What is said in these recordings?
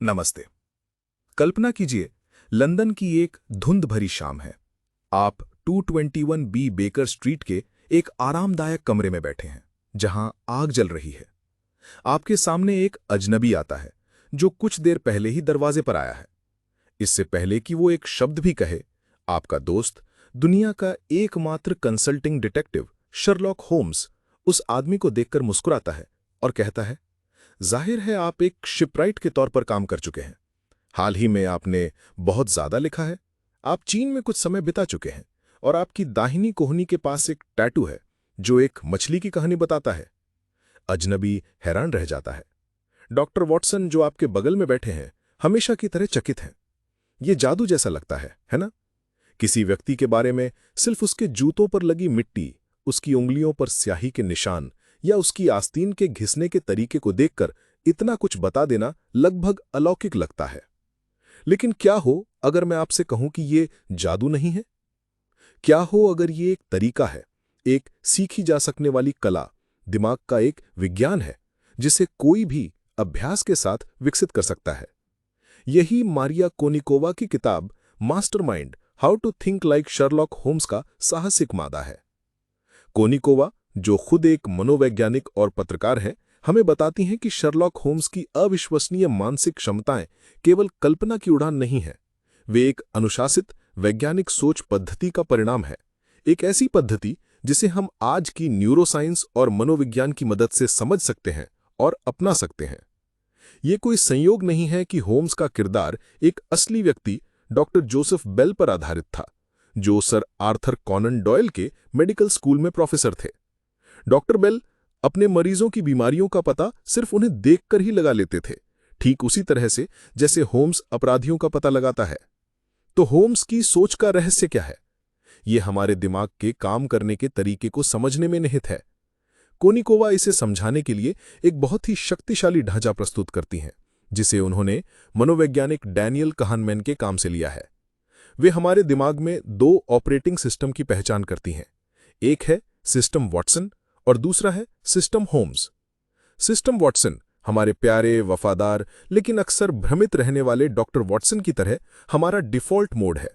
नमस्ते। कल्पना कीजिए, लंदन की एक धुंध भरी शाम है। आप 221 बी बेकर स्ट्रीट के एक आरामदायक कमरे में बैठे हैं, जहां आग जल रही है। आपके सामने एक अजनबी आता है, जो कुछ देर पहले ही दरवाजे पर आया है। इससे पहले कि वो एक शब्द भी कहे, आपका दोस्त, दुनिया का एकमात्र कंसल्टिंग डिटेक्टिव शर्लॉक होम्स, उस आदमी को देखकर मुस्कुराता है और कहता है, जाहिर है आप एक शिपराइट के तौर पर काम कर चुके हैं। हाल ही में आपने बहुत ज्यादा लिखा है। आप चीन में कुछ समय बिता चुके हैं और आपकी दाहिनी कोहनी के पास एक टैटू है जो एक मछली की कहानी बताता है। अजनबी हैरान रह जाता है। डॉक्टर वॉटसन, जो आपके बगल में बैठे हैं, हमेशा की तरह चकित हैं। ये जादू जैसा लगता है ना? किसी व्यक्ति के बारे में सिर्फ उसके जूतों पर लगी मिट्टी, उसकी उंगलियों पर स्याही के निशान या उसकी आस्तीन के घिसने के तरीके को देखकर इतना कुछ बता देना लगभग अलौकिक लगता है। लेकिन क्या हो अगर मैं आपसे कहूं कि ये जादू नहीं है? क्या हो अगर ये एक तरीका है, एक सीखी जा सकने वाली कला, दिमाग का एक विज्ञान है जिसे कोई भी अभ्यास के साथ विकसित कर सकता है? यही मारिया कोनिकोवा की किताब mastermind, how to think like Sherlock Holmes का साहसिक मादा है। कोनिकोवा, जो खुद एक मनोवैज्ञानिक और पत्रकार हैं, हमें बताती हैं कि शर्लॉक होम्स की अविश्वसनीय मानसिक क्षमताएं केवल कल्पना की उड़ान नहीं है। वे एक अनुशासित वैज्ञानिक सोच पद्धति का परिणाम है। एक ऐसी पद्धति जिसे हम आज की न्यूरोसाइंस और मनोविज्ञान की मदद से समझ सकते हैं और अपना सकते हैं। ये कोई संयोग नहीं है कि होम्स का किरदार एक असली व्यक्ति डॉक्टर जोसेफ बेल पर आधारित था, जो सर आर्थर कॉनन डॉयल के मेडिकल स्कूल में प्रोफेसर थे। डॉक्टर बेल अपने मरीजों की बीमारियों का पता सिर्फ उन्हें देखकर ही लगा लेते थे, ठीक उसी तरह से जैसे होम्स अपराधियों का पता लगाता है। तो होम्स की सोच का रहस्य क्या है? यह हमारे दिमाग के काम करने के तरीके को समझने में निहित है। कोनिकोवा इसे समझाने के लिए एक बहुत ही शक्तिशाली ढांचा प्रस्तुत करती हैं, जिसे उन्होंने मनोवैज्ञानिक डैनियल कहनमैन के काम से लिया है। वे हमारे दिमाग में दो ऑपरेटिंग सिस्टम की पहचान करती हैं। एक है सिस्टम वॉटसन और दूसरा है सिस्टम होम्स। सिस्टम वॉटसन हमारे प्यारे, वफादार लेकिन अक्सर भ्रमित रहने वाले डॉक्टर वॉटसन की तरह हमारा डिफॉल्ट मोड है।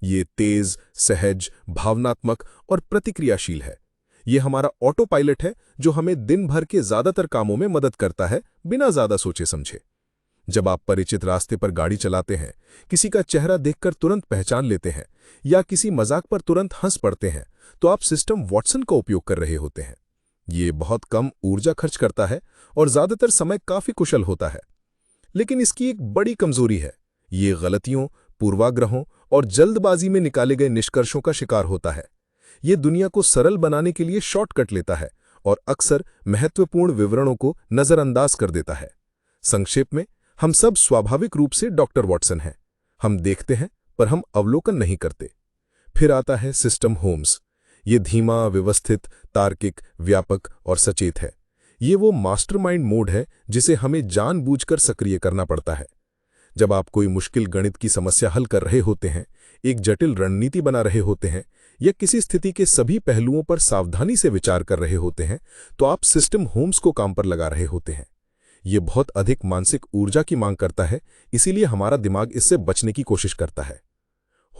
ये तेज, सहज, भावनात्मक और प्रतिक्रियाशील है। ये हमारा ऑटो पायलट है जो हमें दिन भर के ज्यादातर कामों में मदद करता है, बिना ज्यादा सोचे समझे। जब आप परिचित रास्ते पर गाड़ी चलाते हैं, किसी का चेहरा देखकर तुरंत पहचान लेते हैं या किसी मजाक पर तुरंत हंस पड़ते हैं, तो आप सिस्टम वॉटसन का उपयोग कर रहे होते हैं। ये बहुत कम ऊर्जा खर्च करता है और ज्यादातर समय काफी कुशल होता है। लेकिन इसकी एक बड़ी कमजोरी है। ये गलतियों, पूर्वाग्रहों और जल्दबाजी में निकाले गए निष्कर्षों का शिकार होता है। ये दुनिया को सरल बनाने के लिए शॉर्टकट लेता है और अक्सर महत्वपूर्ण विवरणों को नजरअंदाज कर देता है। संक्षेप में, हम सब स्वाभाविक रूप से डॉक्टर वॉटसन हैं। हम देखते हैं पर हम अवलोकन नहीं करते। फिर आता है सिस्टम होम्स। ये धीमा, व्यवस्थित, तार्किक, व्यापक और सचेत है। ये वो मास्टरमाइंड मोड है जिसे हमें जानबूझकर सक्रिय करना पड़ता है। जब आप कोई मुश्किल गणित की समस्या हल कर रहे होते हैं, एक जटिल रणनीति बना रहे होते हैं या किसी स्थिति के सभी पहलुओं पर सावधानी से विचार कर रहे होते हैं, तो आप सिस्टम होम्स को काम पर लगा रहे होते हैं। ये बहुत अधिक मानसिक ऊर्जा की मांग करता है, इसीलिए हमारा दिमाग इससे बचने की कोशिश करता है।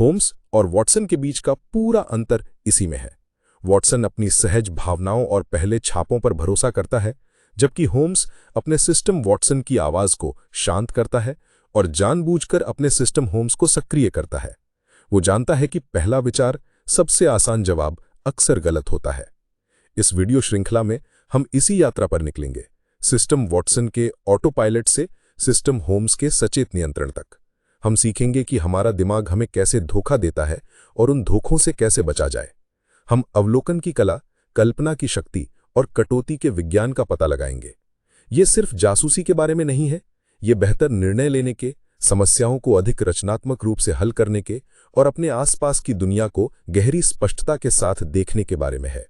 होम्स और वॉटसन के बीच का पूरा अंतर इसी में है। वॉटसन अपनी सहज भावनाओं और पहले छापों पर भरोसा करता है, जबकि होम्स अपने सिस्टम वॉटसन की आवाज को शांत करता है और जानबूझकर अपने सिस्टम होम्स को सक्रिय करता है। वो जानता है कि पहला विचार, सबसे आसान जवाब, अक्सर गलत होता है। इस वीडियो श्रृंखला में हम इसी यात्रा पर निकलेंगे, सिस्टम वॉटसन के ऑटो पायलट से सिस्टम होम्स के सचेत नियंत्रण तक। हम सीखेंगे कि हमारा दिमाग हमें कैसे धोखा देता है और उन धोखों से कैसे बचा जाए। हम अवलोकन की कला, कल्पना की शक्ति और कटौती के विज्ञान का पता लगाएंगे। ये सिर्फ जासूसी के बारे में नहीं है, ये बेहतर निर्णय लेने के, समस्याओं को अधिक रचनात्मक रूप से हल करने के और अपने आसपास की दुनिया को गहरी स्पष्टता के साथ देखने के बारे में है।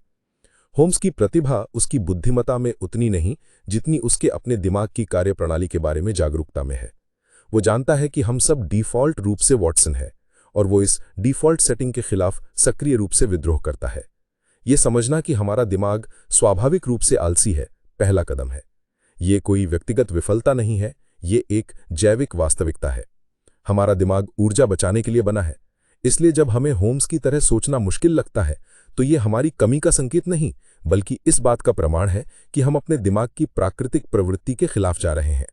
होम्स की प्रतिभा उसकी बुद्धिमत्ता में उतनी नहीं जितनी उसके अपने दिमाग की कार्यप्रणाली के बारे में जागरूकता में है। वो जानता है कि हम सब डिफ़ॉल्ट रूप से वॉटसन है और वो इस डिफ़ॉल्ट सेटिंग के खिलाफ सक्रिय रूप से विद्रोह करता है। ये समझना कि हमारा दिमाग स्वाभाविक रूप से आलसी है, पहला कदम है। ये कोई व्यक्तिगत विफलता नहीं है, ये एक जैविक वास्तविकता है। हमारा दिमाग ऊर्जा बचाने के लिए बना है। इसलिए जब हमें होम्स की तरह सोचना मुश्किल लगता है तो ये हमारी कमी का संकेत नहीं, बल्कि इस बात का प्रमाण है कि हम अपने दिमाग की प्राकृतिक प्रवृत्ति के खिलाफ जा रहे हैं।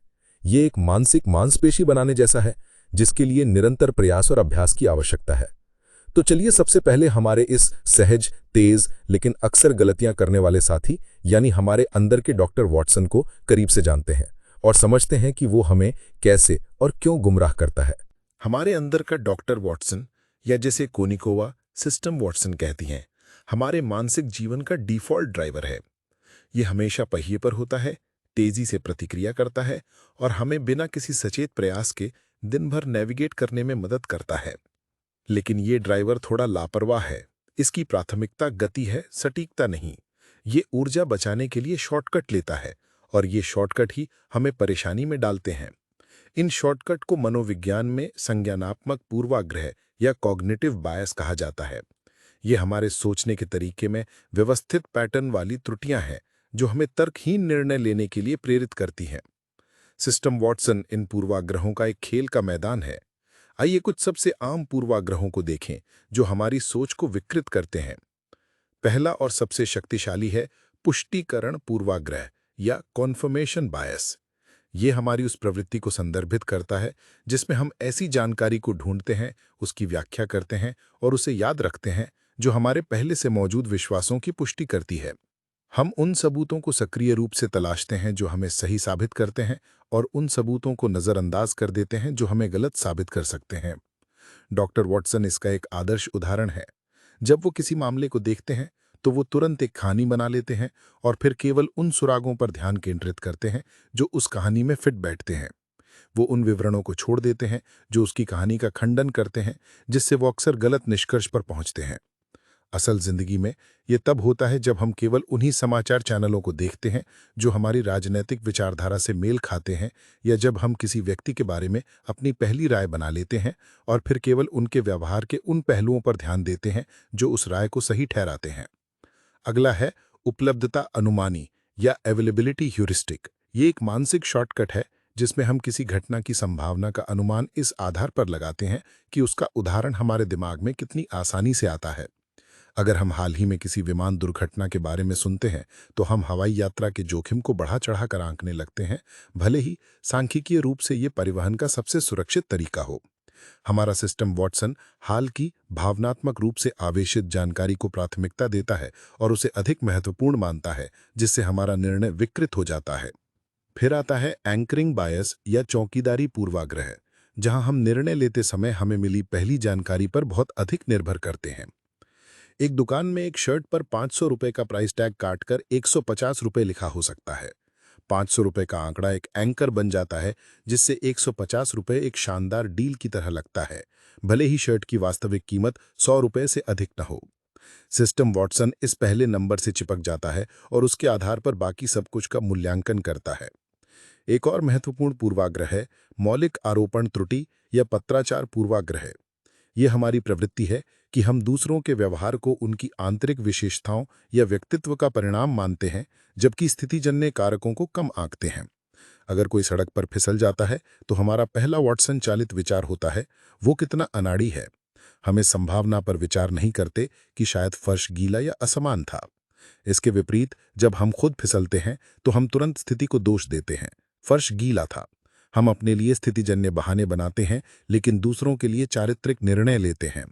ये एक मानसिक मांसपेशी बनाने जैसा है, जिसके लिए निरंतर प्रयास और अभ्यास की आवश्यकता है। तो चलिए सबसे पहले हमारे इस सहज, तेज लेकिन अक्सर गलतियां करने वाले साथी यानी हमारे अंदर के डॉक्टर वॉटसन को करीब से जानते हैं और समझते हैं कि वो हमें कैसे और क्यों गुमराह करता है। हमारे अंदर का डॉक्टर वॉटसन, या जिसे कोनिकोवा सिस्टम वॉटसन कहती हैं, हमारे मानसिक जीवन का डिफ़ॉल्ट ड्राइवर है। ये हमेशा पहिए पर होता है, तेजी से प्रतिक्रिया करता है और हमें बिना किसी सचेत प्रयास के दिन भर नेविगेट करने में मदद करता है। लेकिन ये ड्राइवर थोड़ा लापरवाह है। इसकी प्राथमिकता गति है, सटीकता नहीं। ये ऊर्जा बचाने के लिए शॉर्टकट लेता है और ये शॉर्टकट ही हमें परेशानी में डालते हैं। इन शॉर्टकट को मनोविज्ञान में संज्ञानात्मक पूर्वाग्रह या कॉग्निटिव बायस कहा जाता है। ये हमारे सोचने के तरीके में व्यवस्थित पैटर्न वाली त्रुटियां हैं जो हमें तर्कहीन निर्णय लेने के लिए प्रेरित करती हैं। सिस्टम वॉटसन इन पूर्वाग्रहों का एक खेल का मैदान है। आइए कुछ सबसे आम पूर्वाग्रहों को देखें जो हमारी सोच को विकृत करते हैं। पहला और सबसे शक्तिशाली है पुष्टिकरण पूर्वाग्रह या कॉन्फर्मेशन बायस। ये हमारी उस प्रवृत्ति को संदर्भित करता है जिसमें हम ऐसी जानकारी को ढूंढते हैं, उसकी व्याख्या करते हैं और उसे याद रखते हैं जो हमारे पहले से मौजूद विश्वासों की पुष्टि करती है। हम उन सबूतों को सक्रिय रूप से तलाशते हैं जो हमें सही साबित करते हैं और उन सबूतों को नज़रअंदाज कर देते हैं जो हमें गलत साबित कर सकते हैं। डॉक्टर वॉटसन इसका एक आदर्श उदाहरण है। जब वो किसी मामले को देखते हैं तो वो तुरंत एक कहानी बना लेते हैं और फिर केवल उन सुरागों पर ध्यान केंद्रित करते हैं जो उस कहानी में फिट बैठते हैं। वो उन विवरणों को छोड़ देते हैं जो उसकी कहानी का खंडन करते हैं, जिससे वो अक्सर गलत निष्कर्ष पर पहुंचते हैं। असल जिंदगी में ये तब होता है जब हम केवल उन्हीं समाचार चैनलों को देखते हैं जो हमारी राजनीतिक विचारधारा से मेल खाते हैं, या जब हम किसी व्यक्ति के बारे में अपनी पहली राय बना लेते हैं और फिर केवल उनके व्यवहार के उन पहलुओं पर ध्यान देते हैं जो उस राय को सही ठहराते हैं। अगला है उपलब्धता अनुमानी या अवेलेबिलिटी ह्यूरिस्टिक। ये एक मानसिक शॉर्टकट है जिसमें हम किसी घटना की संभावना का अनुमान इस आधार पर लगाते हैं कि उसका उदाहरण हमारे दिमाग में कितनी आसानी से आता है। अगर हम हाल ही में किसी विमान दुर्घटना के बारे में सुनते हैं तो हम हवाई यात्रा के जोखिम को बढ़ा चढ़ाकर आंकने लगते हैं, भले ही सांख्यिकीय रूप से ये परिवहन का सबसे सुरक्षित तरीका हो। हमारा सिस्टम वॉटसन हाल की भावनात्मक रूप से आवेशित जानकारी को प्राथमिकता देता है और उसे अधिक महत्वपूर्ण मानता है, जिससे हमारा निर्णय विकृत हो जाता है। फिर आता है एंकरिंग बायस या चौकीदारी पूर्वाग्रह, जहां हम निर्णय लेते समय हमें मिली पहली जानकारी पर बहुत अधिक निर्भर करते हैं। एक दुकान में एक शर्ट पर 500 रुपए का प्राइस टैग काटकर 150 रुपए लिखा हो सकता है। 500 रुपए का आंकड़ा एक एंकर बन जाता है, जिससे 150 रुपए एक शानदार डील की तरह लगता है, भले ही शर्ट की वास्तविक कीमत 100 रुपए से अधिक न हो। सिस्टम वॉटसन इस पहले नंबर से चिपक जाता है और उसके आधार पर बाकी सब कुछ का मूल्यांकन करता है। एक और महत्वपूर्ण पूर्वाग्रह है मौलिक आरोपण त्रुटि या पत्राचार पूर्वाग्रह। ये हमारी प्रवृत्ति है कि हम दूसरों के व्यवहार को उनकी आंतरिक विशेषताओं या व्यक्तित्व का परिणाम मानते हैं, जबकि स्थितिजन्य कारकों को कम आंकते हैं। अगर कोई सड़क पर फिसल जाता है तो हमारा पहला वॉटसन चालित विचार होता है, वो कितना अनाड़ी है। हम इस संभावना पर विचार नहीं करते कि शायद फर्श गीला या असमान था। इसके विपरीत जब हम खुद फिसलते हैं तो हम तुरंत स्थिति को दोष देते हैं, फर्श गीला था। हम अपने लिए स्थितिजन्य बहाने बनाते हैं, लेकिन दूसरों के लिए चारित्रिक निर्णय लेते हैं।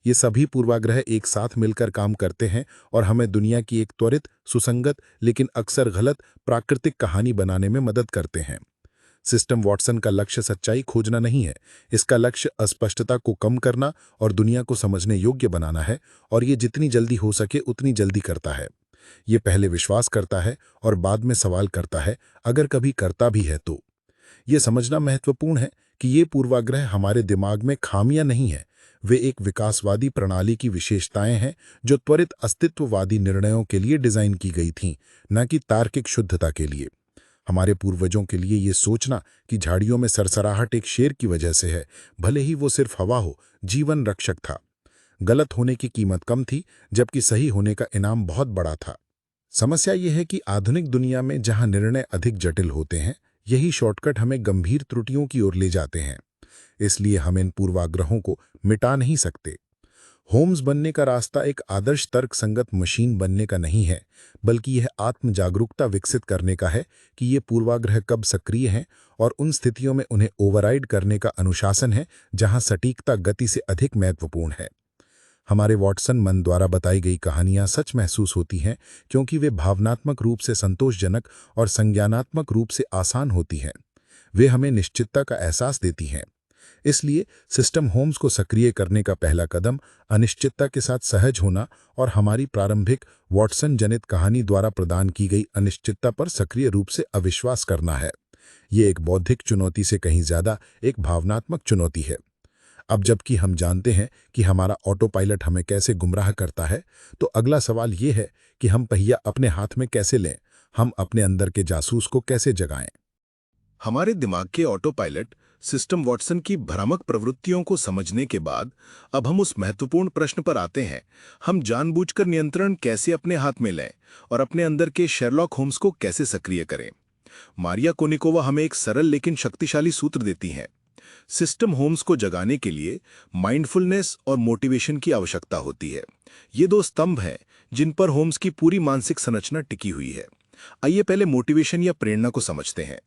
ये सभी पूर्वाग्रह एक साथ मिलकर काम करते हैं और हमें दुनिया की एक त्वरित, सुसंगत लेकिन अक्सर गलत प्राकृतिक कहानी बनाने में मदद करते हैं। सिस्टम वॉटसन का लक्ष्य सच्चाई खोजना नहीं है, इसका लक्ष्य अस्पष्टता को कम करना और दुनिया को समझने योग्य बनाना है, और ये जितनी जल्दी हो सके उतनी जल्दी करता है। ये पहले विश्वास करता है और बाद में सवाल करता है, अगर कभी करता भी है तो। ये समझना महत्वपूर्ण है कि ये पूर्वाग्रह हमारे दिमाग में खामियां नहीं है, वे एक विकासवादी प्रणाली की विशेषताएं हैं जो त्वरित अस्तित्ववादी निर्णयों के लिए डिजाइन की गई थीं, न कि तार्किक शुद्धता के लिए। हमारे पूर्वजों के लिए ये सोचना कि झाड़ियों में सरसराहट एक शेर की वजह से है, भले ही वो सिर्फ हवा हो, जीवन रक्षक था। गलत होने की कीमत कम थी, जबकि सही होने का इनाम बहुत बड़ा था। समस्या ये है कि आधुनिक दुनिया में जहां निर्णय अधिक जटिल होते हैं, यही शॉर्टकट हमें गंभीर त्रुटियों की ओर ले जाते हैं। इसलिए हम इन पूर्वाग्रहों को मिटा नहीं सकते। होम्स बनने का रास्ता एक आदर्श तर्क संगत मशीन बनने का नहीं है, बल्कि यह आत्म जागरूकता विकसित करने का है कि ये पूर्वाग्रह कब सक्रिय हैं और उन स्थितियों में उन्हें ओवरराइड करने का अनुशासन है जहां सटीकता गति से अधिक महत्वपूर्ण है। हमारे वॉटसन मन द्वारा बताई गई कहानियां सच महसूस होती हैं क्योंकि वे भावनात्मक रूप से संतोषजनक और संज्ञानात्मक रूप से आसान होती हैं। वे हमें निश्चितता का एहसास देती हैं। इसलिए सिस्टम होम्स को सक्रिय करने का पहला कदम अनिश्चितता के साथ सहज होना और हमारी प्रारंभिक वॉटसन जनित कहानी द्वारा प्रदान की गई अनिश्चितता पर सक्रिय रूप से अविश्वास करना है। ये एक बौद्धिक चुनौती से कहीं ज्यादा एक भावनात्मक चुनौती है। अब जबकि हम जानते हैं कि हमारा ऑटो पायलट हमें कैसे गुमराह करता है, तो अगला सवाल ये है कि हम पहिया अपने हाथ में कैसे लें, हम अपने अंदर के जासूस को कैसे जगाएं। हमारे दिमाग के ऑटो पायलट सिस्टम वॉटसन की भ्रामक प्रवृत्तियों को समझने के बाद अब हम उस महत्वपूर्ण प्रश्न पर आते हैं, हम जानबूझकर नियंत्रण कैसे अपने हाथ में लें और अपने अंदर के शेरलॉक होम्स को कैसे सक्रिय करें। मारिया कोनिकोवा हमें एक सरल लेकिन शक्तिशाली सूत्र देती हैं। सिस्टम होम्स को जगाने के लिए माइंडफुलनेस और मोटिवेशन की आवश्यकता होती है। ये दो स्तंभ हैं जिन पर होम्स की पूरी मानसिक संरचना टिकी हुई है। आइए पहले मोटिवेशन या प्रेरणा को समझते हैं।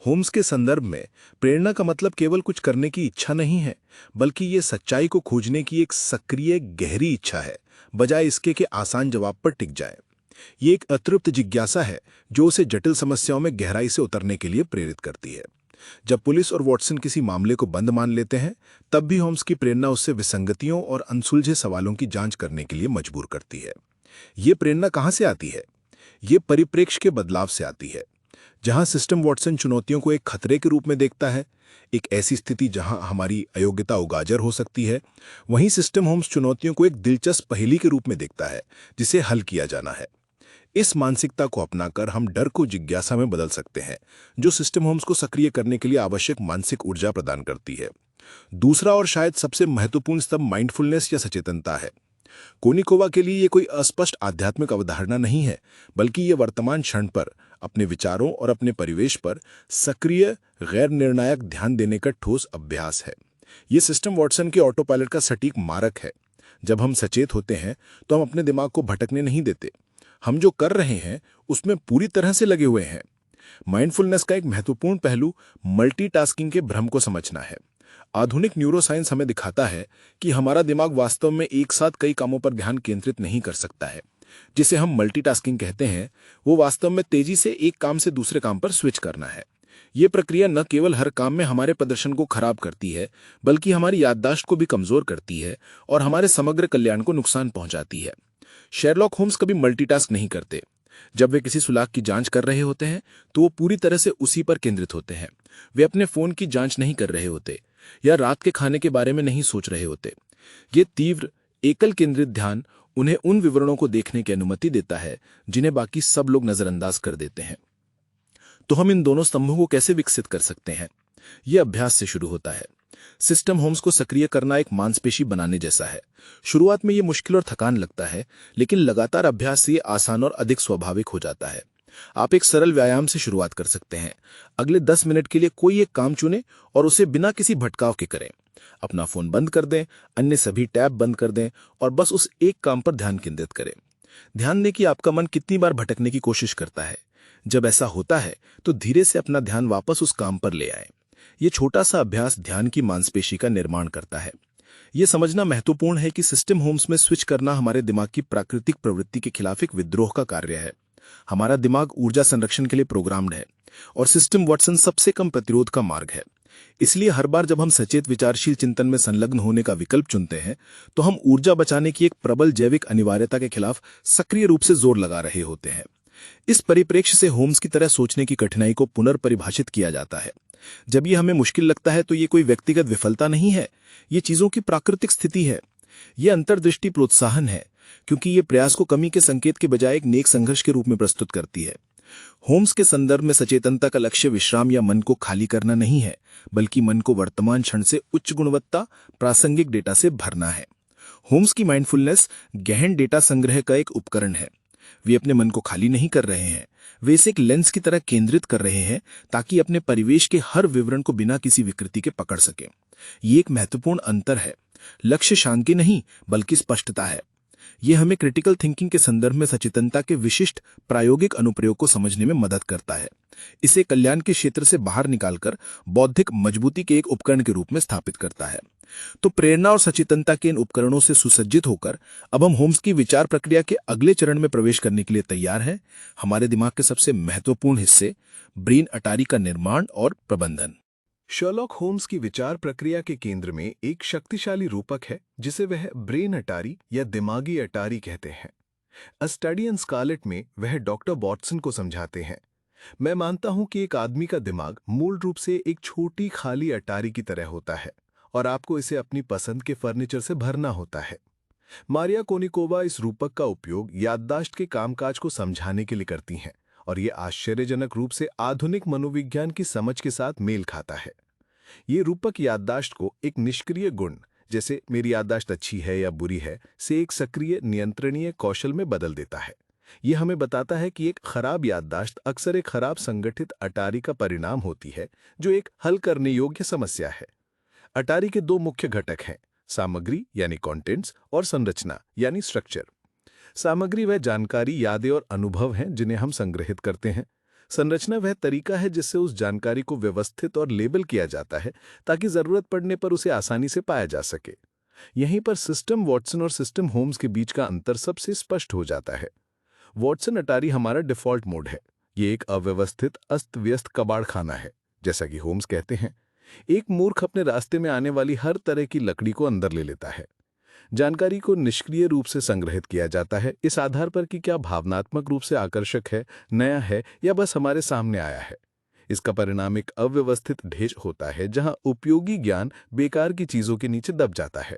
होम्स के संदर्भ में प्रेरणा का मतलब केवल कुछ करने की इच्छा नहीं है, बल्कि ये सच्चाई को खोजने की एक सक्रिय गहरी इच्छा है, बजाय इसके कि आसान जवाब पर टिक जाए। ये एक अतृप्त जिज्ञासा है जो उसे जटिल समस्याओं में गहराई से उतरने के लिए प्रेरित करती है। जब पुलिस और वॉटसन किसी मामले को बंद मान लेते हैं, तब भी होम्स की प्रेरणा उससे विसंगतियों और अनसुलझे सवालों की जांच करने के लिए मजबूर करती है। ये प्रेरणा कहां से आती है? ये परिप्रेक्ष्य के बदलाव से आती है। जहां सिस्टम वॉटसन चुनौतियों को एक खतरे के रूप में देखता है, एक ऐसी स्थिति जहां हमारी अयोग्यता उजागर हो सकती है, वहीं सिस्टम होम्स चुनौतियों को एक दिलचस्प पहेली के रूप में देखता है जिसे हल किया जाना है। इस मानसिकता को अपनाकर हम डर को जिज्ञासा में बदल सकते हैं, जो सिस्टम होम्स को सक्रिय करने के लिए आवश्यक मानसिक ऊर्जा प्रदान करती है। दूसरा और शायद सबसे महत्वपूर्ण स्तंभ माइंडफुलनेस या सचेतनता है। कोनिकोवा के लिए ये कोई अस्पष्ट आध्यात्मिक अवधारणा नहीं है, बल्कि ये वर्तमान क्षण पर अपने विचारों और अपने परिवेश पर सक्रिय गैर निर्णायक ध्यान देने का ठोस अभ्यास है। ये सिस्टम वॉटसन के ऑटो पायलट का सटीक मारक है। जब हम सचेत होते हैं तो हम अपने दिमाग को भटकने नहीं देते। हम जो कर रहे हैं उसमें पूरी तरह से लगे हुए हैं। माइंडफुलनेस का एक महत्वपूर्ण पहलू मल्टीटास्किंग के भ्रम को समझना है। आधुनिक न्यूरोसाइंस हमें दिखाता है कि हमारा दिमाग वास्तव में एक साथ कई कामों पर ध्यान केंद्रित नहीं कर सकता है। जिसे हम मल्टीटास्किंग कहते हैं, वो वास्तव में तेजी से एक काम से दूसरे काम पर स्विच करना है। ये प्रक्रिया न केवल हर काम में हमारे प्रदर्शन को खराब करती है, बल्कि हमारी याददाश्त को भी कमजोर करती है और हमारे समग्र कल्याण को नुकसान पहुंचाती है। शेरलॉक होम्स कभी मल्टीटास्क नहीं करते। जब वे किसी सुराग की जांच कर रहे होते हैं तो वो पूरी तरह से उसी पर केंद्रित होते हैं। वे अपने फोन की जांच नहीं कर रहे होते या रात के खाने के बारे में नहीं सोच रहे होते। ये तीव्र एकल केंद्रित ध्यान उन्हें उन विवरणों को देखने की अनुमति देता है जिन्हें बाकी सब लोग नजरअंदाज कर देते हैं। तो हम इन दोनों स्तंभों को कैसे विकसित कर सकते हैं? यह अभ्यास से शुरू होता है। सिस्टम होम्स को सक्रिय करना एक मांसपेशी बनाने जैसा है। शुरुआत में यह मुश्किल और थकान लगता है, लेकिन लगातार अभ्यास से यह आसान और अधिक स्वाभाविक हो जाता है। आप एक सरल व्यायाम से शुरुआत कर सकते हैं। अगले 10 मिनट के लिए कोई एक काम चुनें और उसे बिना किसी भटकाव के करें। अपना फोन बंद कर दें, अन्य सभी टैब बंद कर दें और बस उस एक काम पर ध्यान केंद्रित करें। ध्यान दें कि आपका मन कितनी बार भटकने की कोशिश करता है। जब ऐसा होता है तो धीरे से अपना ध्यान वापस उस काम पर ले आए। ये छोटा सा अभ्यास ध्यान की मांसपेशी का निर्माण करता है। यह समझना महत्वपूर्ण है कि सिस्टम होम्स में स्विच करना हमारे दिमाग की प्राकृतिक प्रवृत्ति के खिलाफ एक विद्रोह का कार्य है। हमारा दिमाग ऊर्जा संरक्षण के लिए प्रोग्राम्ड है और सिस्टम वॉटसन सबसे कम प्रतिरोध का मार्ग है। इसलिए हर बार जब हम सचेत विचारशील चिंतन में संलग्न होने का विकल्प चुनते हैं तो हम ऊर्जा बचाने की एक प्रबल जैविक अनिवार्यता के खिलाफ सक्रिय रूप से जोर लगा रहे होते हैं। इस परिप्रेक्ष्य से होम्स की तरह सोचने की कठिनाई को पुनर्परिभाषित किया जाता है। जब यह हमें मुश्किल लगता है तो ये कोई व्यक्तिगत विफलता नहीं है, ये चीजों की प्राकृतिक स्थिति है। यह अंतर्दृष्टि प्रोत्साहन है, क्योंकि ये प्रयास को कमी के संकेत के बजाय एक नेक संघर्ष के रूप में प्रस्तुत करती है। होम्स के संदर्भ में सचेतनता का लक्ष्य विश्राम या मन को खाली करना नहीं है, बल्कि मन को वर्तमान क्षण से उच्च गुणवत्ता प्रासंगिक डेटा से भरना है। होम्स की माइंडफुलनेस गहन डेटा संग्रह का एक उपकरण है। वे अपने मन को खाली नहीं कर रहे हैं, वे इसे एक लेंस की तरह केंद्रित कर रहे हैं ताकि अपने परिवेश के हर विवरण को बिना किसी विकृति के पकड़ सकें। ये एक महत्वपूर्ण अंतर है। लक्ष्य शांति नहीं बल्कि स्पष्टता है। ये हमें क्रिटिकल थिंकिंग के संदर्भ में सचेतनता के विशिष्ट प्रायोगिक अनुप्रयोग को समझने में मदद करता है। इसे कल्याण के क्षेत्र से बाहर निकालकर बौद्धिक मजबूती के एक उपकरण के रूप में स्थापित करता है। तो प्रेरणा और सचेतनता के इन उपकरणों से सुसज्जित होकर अब हम होम्स की विचार प्रक्रिया के अगले चरण में प्रवेश करने के लिए तैयार हैं। हमारे दिमाग के सबसे महत्वपूर्ण हिस्से ब्रेन अटारी का निर्माण और प्रबंधन। शर्लॉक होम्स की विचार प्रक्रिया के केंद्र में एक शक्तिशाली रूपक है जिसे वह ब्रेन अटारी या दिमागी अटारी कहते हैं। अ स्टडी इन स्कारलेट में वह डॉक्टर वॉटसन को समझाते हैं, मैं मानता हूं कि एक आदमी का दिमाग मूल रूप से एक छोटी खाली अटारी की तरह होता है और आपको इसे अपनी पसंद के फर्नीचर से भरना होता है। मारिया कोनिकोवा इस रूपक का उपयोग याददाश्त के कामकाज को समझाने के लिए करती हैं और ये आश्चर्यजनक रूप से आधुनिक मनोविज्ञान की समझ के साथ मेल खाता है। ये रूपक याददाश्त को एक निष्क्रिय गुण, जैसे मेरी याददाश्त अच्छी है या बुरी है, से एक सक्रिय नियंत्रणीय कौशल में बदल देता है। ये हमें बताता है कि एक खराब याददाश्त अक्सर एक खराब संगठित अटारी का परिणाम होती है, जो एक हल करने योग्य समस्या है। अटारी के दो मुख्य घटक हैं, सामग्री यानी कंटेंट्स और संरचना यानी स्ट्रक्चर। सामग्री वह जानकारी, यादें और अनुभव हैं जिन्हें हम संग्रहित करते हैं। संरचना वह तरीका है जिससे उस जानकारी को व्यवस्थित और लेबल किया जाता है ताकि जरूरत पड़ने पर उसे आसानी से पाया जा सके। यहीं पर सिस्टम वॉटसन और सिस्टम होम्स के बीच का अंतर सबसे स्पष्ट हो जाता है। वॉटसन अटारी हमारा डिफॉल्ट मोड है। ये एक अव्यवस्थित, अस्त व्यस्त कबाड़ खाना है। जैसा कि होम्स कहते हैं, एक मूर्ख अपने रास्ते में आने वाली हर तरह की लकड़ी को अंदर ले लेता है। जानकारी को निष्क्रिय रूप से संग्रहित किया जाता है, इस आधार पर कि क्या भावनात्मक रूप से आकर्षक है, नया है या बस हमारे सामने आया है। इसका परिणाम एक अव्यवस्थित ढेर होता है जहां उपयोगी ज्ञान बेकार की चीजों के नीचे दब जाता है।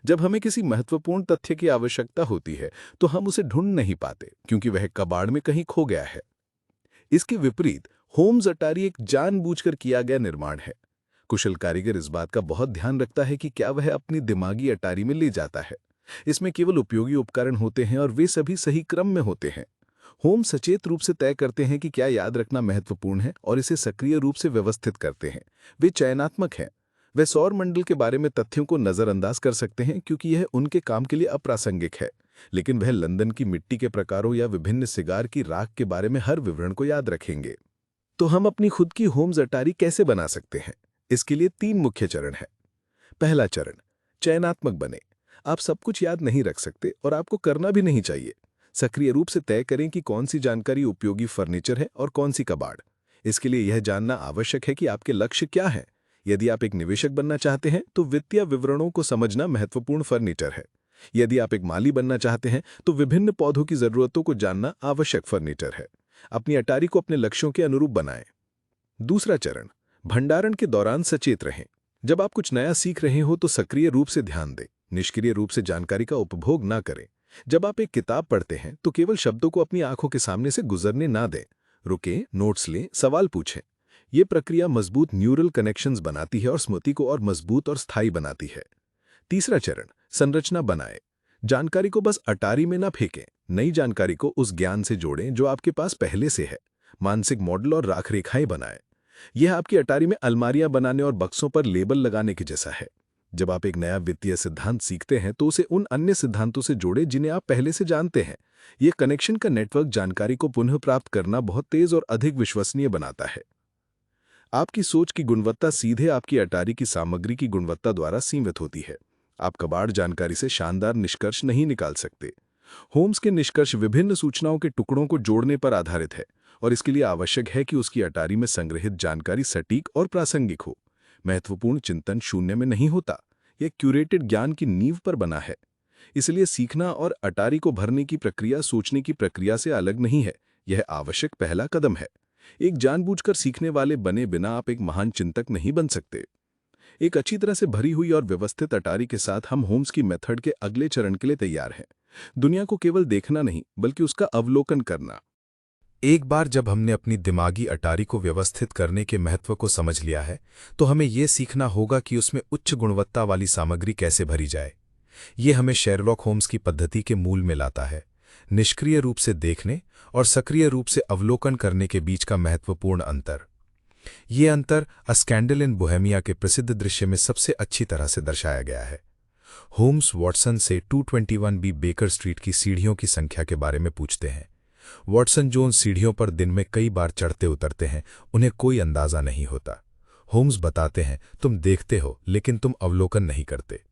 जब हमें किसी महत्वपूर्ण तथ्य की आवश्यकता होती है तो हम उसे ढूंढ नहीं पाते क्योंकि वह कबाड़ में कहीं खो गया है। इसके विपरीत होम्स अटारी एक जानबूझकर किया गया निर्माण है। कुशल कारीगर इस बात का बहुत ध्यान रखता है कि क्या वह अपनी दिमागी अटारी में ले जाता है। इसमें केवल उपयोगी उपकरण होते हैं और वे सभी सही क्रम में होते हैं। होम्स सचेत रूप से तय करते हैं कि क्या याद रखना महत्वपूर्ण है और इसे सक्रिय रूप से व्यवस्थित करते हैं। वे चयनात्मक हैं। वे सौर मंडल के बारे में तथ्यों को नजरअंदाज कर सकते हैं क्योंकि यह उनके काम के लिए अप्रासंगिक है, लेकिन वह लंदन की मिट्टी के प्रकारों या विभिन्न सिगार की राख के बारे में हर विवरण को याद रखेंगे। तो हम अपनी खुद की होम्स अटारी कैसे बना सकते हैं? इसके लिए 3 मुख्य चरण हैं। पहला चरण, चयनात्मक बने। आप सब कुछ याद नहीं रख सकते और आपको करना भी नहीं चाहिए। सक्रिय रूप से तय करें कि कौन सी जानकारी उपयोगी फर्नीचर है और कौन सी कबाड़। इसके लिए यह जानना आवश्यक है कि आपके लक्ष्य क्या है। यदि आप एक निवेशक बनना चाहते हैं तो वित्तीय विवरणों को समझना महत्वपूर्ण फर्नीचर है। यदि आप एक माली बनना चाहते हैं तो विभिन्न पौधों की जरूरतों को जानना आवश्यक फर्नीचर है। अपनी अटारी को अपने लक्ष्यों के अनुरूप बनाएं। दूसरा चरण, भंडारण के दौरान सचेत रहें। जब आप कुछ नया सीख रहे हो तो सक्रिय रूप से ध्यान दें, निष्क्रिय रूप से जानकारी का उपभोग ना करें। जब आप एक किताब पढ़ते हैं तो केवल शब्दों को अपनी आंखों के सामने से गुजरने ना दें। रुकें, नोट्स लें, सवाल पूछें। ये प्रक्रिया मजबूत न्यूरल कनेक्शंस बनाती है और स्मृति को और मजबूत और स्थायी बनाती है। तीसरा चरण, संरचना बनाएं। जानकारी को बस अटारी में ना फेंकें, नई जानकारी को उस ज्ञान से जोड़ें जो आपके पास पहले से है। मानसिक मॉडल और राखरेखाएं बनाएं। यह आपकी अटारी में अलमारियां बनाने और बक्सों पर लेबल लगाने के जैसा है। जब आप एक नया वित्तीय सिद्धांत सीखते हैं तो उसे उन अन्य सिद्धांतों से जोड़ें जिन्हें आप पहले से जानते हैं। यह कनेक्शन का नेटवर्क जानकारी को पुनः प्राप्त करना बहुत तेज और अधिक विश्वसनीय बनाता है। आपकी सोच की गुणवत्ता सीधे आपकी अटारी की सामग्री की गुणवत्ता द्वारा सीमित होती है। आप कबाड़ जानकारी से शानदार निष्कर्ष नहीं निकाल सकते। होम्स के निष्कर्ष विभिन्न सूचनाओं के टुकड़ों को जोड़ने पर आधारित है और इसके लिए आवश्यक है कि उसकी अटारी में संग्रहित जानकारी सटीक और प्रासंगिक हो। महत्वपूर्ण चिंतन शून्य में नहीं होता, यह क्यूरेटेड ज्ञान की नींव पर बना है। इसलिए सीखना और अटारी को भरने की प्रक्रिया सोचने की प्रक्रिया से अलग नहीं है, यह आवश्यक पहला कदम है। एक जानबूझकर सीखने वाले बने बिना आप एक महान चिंतक नहीं बन सकते। एक अच्छी तरह से भरी हुई और व्यवस्थित अटारी के साथ हम होम्स की मेथड के अगले चरण के लिए तैयार हैं। दुनिया को केवल देखना नहीं बल्कि उसका अवलोकन करना। एक बार जब हमने अपनी दिमागी अटारी को व्यवस्थित करने के महत्व को समझ लिया है तो हमें यह सीखना होगा कि उसमें उच्च गुणवत्ता वाली सामग्री कैसे भरी जाए। ये हमें शेरलॉक होम्स की पद्धति के मूल में लाता है, निष्क्रिय रूप से देखने और सक्रिय रूप से अवलोकन करने के बीच का महत्वपूर्ण अंतर। ये अंतर अ स्कैंडल इन बोहेमिया के प्रसिद्ध दृश्य में सबसे अच्छी तरह से दर्शाया गया है। होम्स वॉटसन से 221 बेकर स्ट्रीट की सीढ़ियों की संख्या के बारे में पूछते हैं। वॉटसन जो उन सीढ़ियों पर दिन में कई बार चढ़ते उतरते हैं, उन्हें कोई अंदाजा नहीं होता। होम्स बताते हैं, तुम देखते हो लेकिन तुम अवलोकन नहीं करते।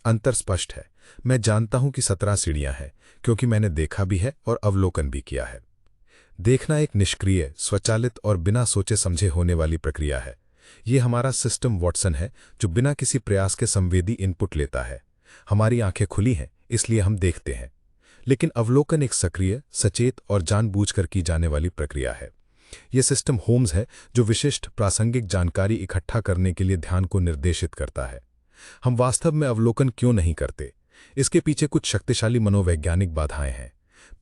अंतर स्पष्ट है। मैं जानता हूं कि 17 सीढ़ियां हैं, क्योंकि मैंने देखा भी है और अवलोकन भी किया है। देखना एक निष्क्रिय, स्वचालित और बिना सोचे समझे होने वाली प्रक्रिया है। ये हमारा सिस्टम वॉटसन है जो बिना किसी प्रयास के संवेदी इनपुट लेता है। हमारी आंखें खुली हैं, इसलिए हम देखते हैं। लेकिन अवलोकन एक सक्रिय, सचेत और जानबूझकर की जाने वाली प्रक्रिया है। यह सिस्टम होम्स है जो विशिष्ट प्रासंगिक जानकारी इकट्ठा करने के लिए ध्यान को निर्देशित करता है। हम वास्तव में अवलोकन क्यों नहीं करते? इसके पीछे कुछ शक्तिशाली मनोवैज्ञानिक बाधाएं हैं।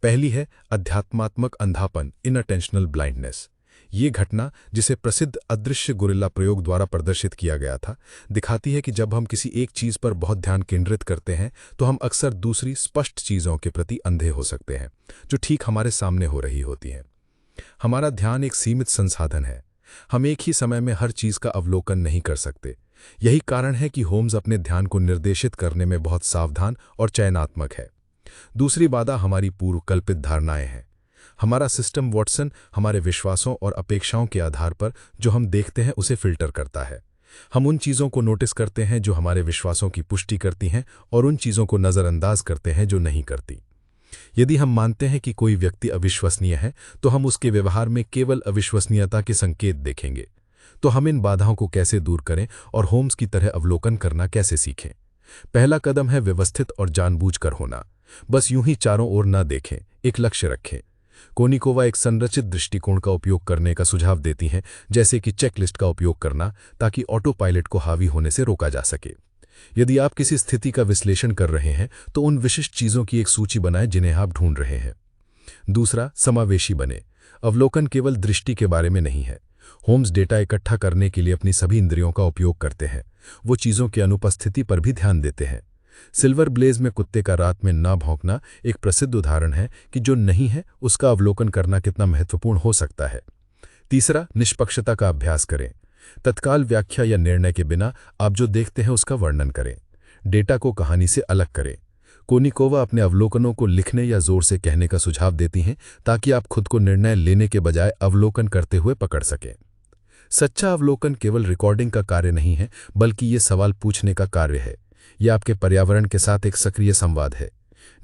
पहली है अध्यात्मात्मक अंधापन, इनअटेंशनल ब्लाइंडनेस। ये घटना, जिसे प्रसिद्ध अदृश्य गोरिल्ला प्रयोग द्वारा प्रदर्शित किया गया था, दिखाती है कि जब हम किसी एक चीज पर बहुत ध्यान केंद्रित करते हैं तो हम अक्सर दूसरी स्पष्ट चीजों के प्रति अंधे हो सकते हैं, जो ठीक हमारे सामने हो रही होती हैं। हमारा ध्यान एक सीमित संसाधन है। हम एक ही समय में हर चीज का अवलोकन नहीं कर सकते। यही कारण है कि होम्स अपने ध्यान को निर्देशित करने में बहुत सावधान और चयनात्मक है। दूसरी बाधा हमारी पूर्व कल्पित धारणाएं हैं। हमारा सिस्टम वॉटसन हमारे विश्वासों और अपेक्षाओं के आधार पर जो हम देखते हैं उसे फिल्टर करता है। हम उन चीज़ों को नोटिस करते हैं जो हमारे विश्वासों की पुष्टि करती हैं और उन चीज़ों को नज़रअंदाज करते हैं जो नहीं करती। यदि हम मानते हैं कि कोई व्यक्ति अविश्वसनीय है, तो हम उसके व्यवहार में केवल अविश्वसनीयता के संकेत देखेंगे। तो हम इन बाधाओं को कैसे दूर करें और होम्स की तरह अवलोकन करना कैसे सीखें? पहला कदम है व्यवस्थित और जानबूझकर होना। बस यूं ही चारों ओर न देखें, एक लक्ष्य रखें। कोनिकोवा एक संरचित दृष्टिकोण का उपयोग करने का सुझाव देती हैं, जैसे कि चेकलिस्ट का उपयोग करना, ताकि ऑटो पायलट को हावी होने से रोका जा सके। यदि आप किसी स्थिति का विश्लेषण कर रहे हैं तो उन विशिष्ट चीजों की एक सूची बनाएं जिन्हें आप ढूंढ रहे हैं। दूसरा, समावेशी बने। अवलोकन केवल दृष्टि के बारे में नहीं है। होम्स डेटा इकट्ठा करने के लिए अपनी सभी इंद्रियों का उपयोग करते हैं। वो चीजों की अनुपस्थिति पर भी ध्यान देते हैं। सिल्वर ब्लेज में कुत्ते का रात में ना भौंकना एक प्रसिद्ध उदाहरण है कि जो नहीं है उसका अवलोकन करना कितना महत्वपूर्ण हो सकता है। तीसरा, निष्पक्षता का अभ्यास करें। तत्काल व्याख्या या निर्णय के बिना आप जो देखते हैं उसका वर्णन करें। डेटा को कहानी से अलग करें। कोनिकोवा अपने अवलोकनों को लिखने या जोर से कहने का सुझाव देती हैं, ताकि आप खुद को निर्णय लेने के बजाय अवलोकन करते हुए पकड़ सकें। सच्चा अवलोकन केवल रिकॉर्डिंग का कार्य नहीं है, बल्कि ये सवाल पूछने का कार्य है। यह आपके पर्यावरण के साथ एक सक्रिय संवाद है।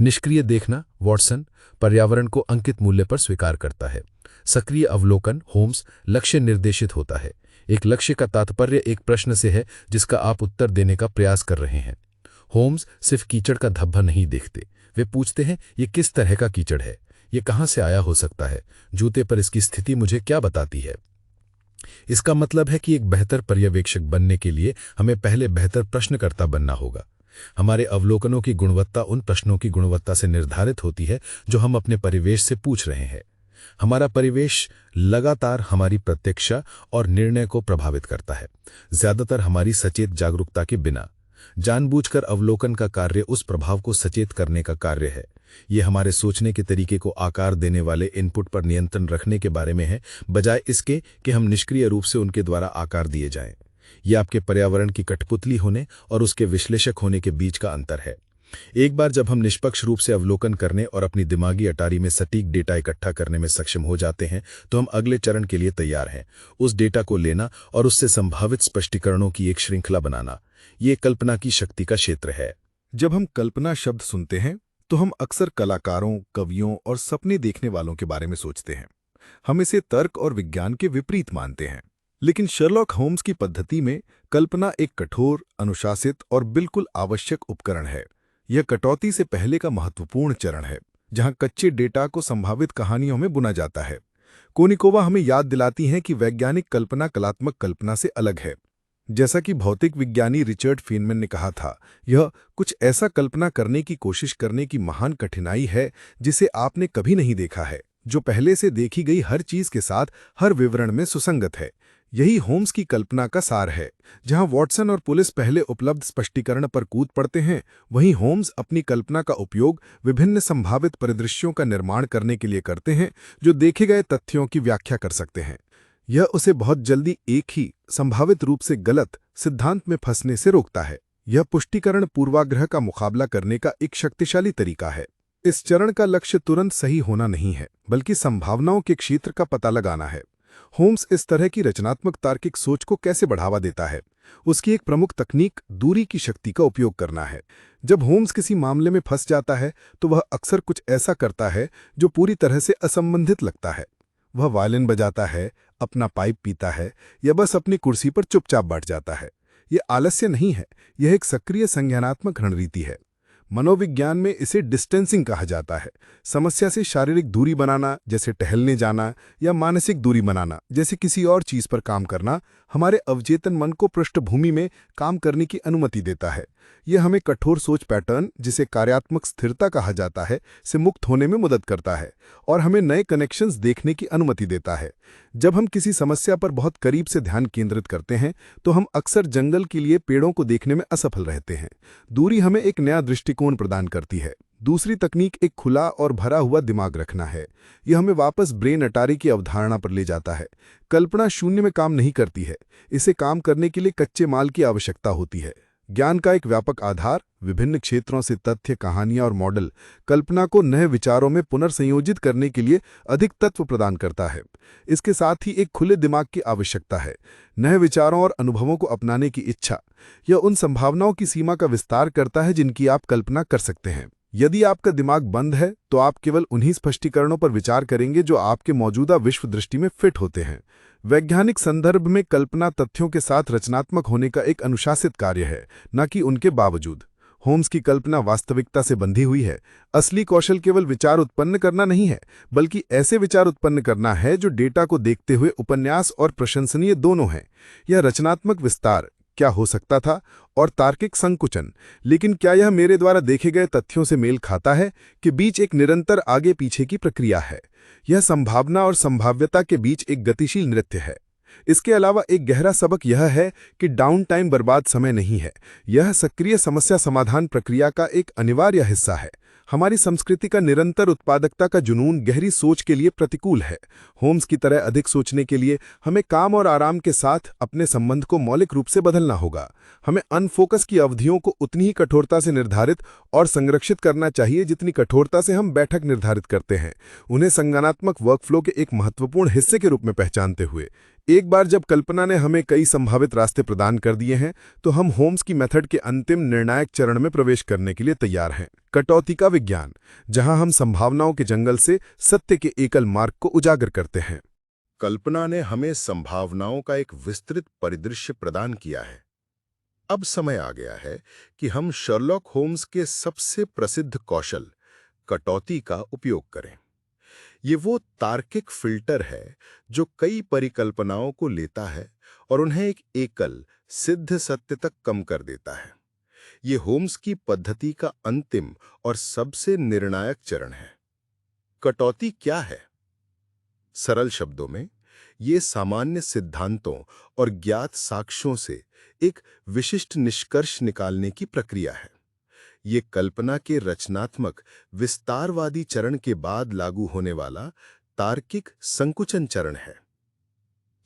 निष्क्रिय देखना, वॉटसन पर्यावरण को अंकित मूल्य पर स्वीकार करता है। सक्रिय अवलोकन, होम्स लक्ष्य निर्देशित होता है। एक लक्ष्य का तात्पर्य एक प्रश्न से है जिसका आप उत्तर देने का प्रयास कर रहे हैं। होम्स सिर्फ कीचड़ का धब्बा नहीं देखते, वे पूछते हैं, ये किस तरह का कीचड़ है, ये कहाँ से आया हो सकता है, जूते पर इसकी स्थिति मुझे क्या बताती है। इसका मतलब है कि एक बेहतर पर्यवेक्षक बनने के लिए हमें पहले बेहतर प्रश्नकर्ता बनना होगा। हमारे अवलोकनों की गुणवत्ता उन प्रश्नों की गुणवत्ता से निर्धारित होती है जो हम अपने परिवेश से पूछ रहे हैं। हमारा परिवेश लगातार हमारी प्रत्यक्षा और निर्णय को प्रभावित करता है, ज्यादातर हमारी सचेत जागरूकता के बिना। जानबूझकर अवलोकन का कार्य उस प्रभाव को सचेत करने का कार्य है। यह हमारे सोचने के तरीके को आकार देने वाले इनपुट पर नियंत्रण रखने के बारे में है, बजाय इसके कि हम निष्क्रिय रूप से उनके द्वारा आकार दिए जाएं। यह आपके पर्यावरण की कठपुतली होने और उसके विश्लेषक होने के बीच का अंतर है। एक बार जब हम निष्पक्ष रूप से अवलोकन करने और अपनी दिमागी अटारी में सटीक डेटा इकट्ठा करने में सक्षम हो जाते हैं, तो हम अगले चरण के लिए तैयार हैं। उस डेटा को लेना और उससे संभावित स्पष्टीकरणों की एक श्रृंखला बनाना। ये कल्पना की शक्ति का क्षेत्र है। जब हम कल्पना शब्द सुनते हैं तो हम अक्सर कलाकारों, कवियों और सपने देखने वालों के बारे में सोचते हैं। हम इसे तर्क और विज्ञान के विपरीत मानते हैं। लेकिन शर्लॉक होम्स की पद्धति में कल्पना एक कठोर, अनुशासित और बिल्कुल आवश्यक उपकरण है। यह कटौती से पहले का महत्वपूर्ण चरण है, जहां कच्चे डेटा को संभावित कहानियों में बुना जाता है। कोनिकोवा हमें याद दिलाती हैं कि वैज्ञानिक कल्पना कलात्मक कल्पना से अलग है। जैसा कि भौतिक विज्ञानी रिचर्ड फीनमैन ने कहा था, यह कुछ ऐसा कल्पना करने की कोशिश करने की महान कठिनाई है जिसे आपने कभी नहीं देखा है, जो पहले से देखी गई हर चीज के साथ हर विवरण में सुसंगत है। यही होम्स की कल्पना का सार है। जहां वॉटसन और पुलिस पहले उपलब्ध स्पष्टीकरण पर कूद पड़ते हैं, वहीं होम्स अपनी कल्पना का उपयोग विभिन्न संभावित परिदृश्यों का निर्माण करने के लिए करते हैं जो देखे गए तथ्यों की व्याख्या कर सकते हैं। यह उसे बहुत जल्दी एक ही संभावित रूप से गलत सिद्धांत में फंसने से रोकता है। यह पुष्टिकरण पूर्वाग्रह का मुकाबला करने का एक शक्तिशाली तरीका है। इस चरण का लक्ष्य तुरंत सही होना नहीं है, बल्कि संभावनाओं के क्षेत्र का पता लगाना है। होम्स इस तरह की रचनात्मक तार्किक सोच को कैसे बढ़ावा देता है? उसकी एक प्रमुख तकनीक दूरी की शक्ति का उपयोग करना है। जब होम्स किसी मामले में फंस जाता है तो वह अक्सर कुछ ऐसा करता है जो पूरी तरह से असंबंधित लगता है। वह वायलिन बजाता है, अपना पाइप पीता है या बस अपनी कुर्सी पर चुपचाप बैठ जाता है। यह आलस्य नहीं है, यह एक सक्रिय संज्ञानात्मक रणनीति है। मनोविज्ञान में इसे डिस्टेंसिंग कहा जाता है। समस्या से शारीरिक दूरी बनाना, जैसे टहलने जाना, या मानसिक दूरी बनाना, जैसे किसी और चीज पर काम करना, हमारे अवचेतन मन को पृष्ठभूमि में काम करने की अनुमति देता है। यह हमें कठोर सोच पैटर्न, जिसे कार्यात्मक स्थिरता कहा जाता है, से मुक्त होने में मदद करता है और हमें नए कनेक्शंस देखने की अनुमति देता है। जब हम किसी समस्या पर बहुत करीब से ध्यान केंद्रित करते हैं तो हम अक्सर जंगल के लिए पेड़ों को देखने में असफल रहते हैं। दूरी हमें एक नया दृष्टिकोण प्रदान करती है। दूसरी तकनीक एक खुला और भरा हुआ दिमाग रखना है। यह हमें वापस ब्रेन अटारी की अवधारणा पर ले जाता है। कल्पना शून्य में काम नहीं करती है, इसे काम करने के लिए कच्चे माल की आवश्यकता होती है। ज्ञान का एक व्यापक आधार, विभिन्न क्षेत्रों से तथ्य, कहानियां और मॉडल कल्पना को नए विचारों में पुनर्संयोजित करने के लिए अधिक तत्व प्रदान करता है। इसके साथ ही एक खुले दिमाग की आवश्यकता है, नए विचारों और अनुभवों को अपनाने की इच्छा। यह उन संभावनाओं की सीमा का विस्तार करता है जिनकी आप कल्पना कर सकते हैं। यदि आपका दिमाग बंद है तो आप केवल उन्हीं स्पष्टीकरणों पर विचार करेंगे जो आपके मौजूदा विश्व दृष्टि में फिट होते हैं। वैज्ञानिक संदर्भ में कल्पना तथ्यों के साथ रचनात्मक होने का एक अनुशासित कार्य है, न कि उनके बावजूद। होम्स की कल्पना वास्तविकता से बंधी हुई है। असली कौशल केवल विचार उत्पन्न करना नहीं है, बल्कि ऐसे विचार उत्पन्न करना है जो डेटा को देखते हुए उपन्यास और प्रशंसनीय दोनों हैं। यह रचनात्मक विस्तार, क्या हो सकता था, और तार्किक संकुचन, लेकिन क्या यह मेरे द्वारा देखे गए तथ्यों से मेल खाता है, के बीच एक निरंतर आगे पीछे की प्रक्रिया है। यह संभावना और संभाव्यता के बीच एक गतिशील नृत्य है। इसके अलावा एक गहरा सबक यह है कि डाउन टाइम बर्बाद समय नहीं है, यह सक्रिय समस्या समाधान प्रक्रिया का एक अनिवार्य हिस्सा है। हमारी संस्कृति का निरंतर उत्पादकता का जुनून गहरी सोच के लिए प्रतिकूल है। होम्स की तरह अधिक सोचने के लिए हमें काम और आराम के साथ अपने संबंध को मौलिक रूप से बदलना होगा। हमें अनफोकस की अवधियों को उतनी ही कठोरता से निर्धारित और संरक्षित करना चाहिए जितनी कठोरता से हम बैठक निर्धारित करते हैं, उन्हें संज्ञानात्मक वर्कफ्लो के एक महत्वपूर्ण हिस्से के रूप में पहचानते हुए। एक बार जब कल्पना ने हमें कई संभावित रास्ते प्रदान कर दिए हैं, तो हम होम्स की मेथड के अंतिम निर्णायक चरण में प्रवेश करने के लिए तैयार हैं, कटौती का विज्ञान, जहां हम संभावनाओं के जंगल से सत्य के एकल मार्ग को उजागर करते हैं। कल्पना ने हमें संभावनाओं का एक विस्तृत परिदृश्य प्रदान किया है। अब समय आ गया है कि हम शर्लॉक होम्स के सबसे प्रसिद्ध कौशल, कटौती का उपयोग करें। ये वो तार्किक फिल्टर है जो कई परिकल्पनाओं को लेता है और उन्हें एक एकल, सिद्ध सत्य तक कम कर देता है। ये होम्स की पद्धति का अंतिम और सबसे निर्णायक चरण है। कटौती क्या है? सरल शब्दों में, ये सामान्य सिद्धांतों और ज्ञात साक्ष्यों से एक विशिष्ट निष्कर्ष निकालने की प्रक्रिया है। ये कल्पना के रचनात्मक विस्तारवादी चरण के बाद लागू होने वाला तार्किक संकुचन चरण है।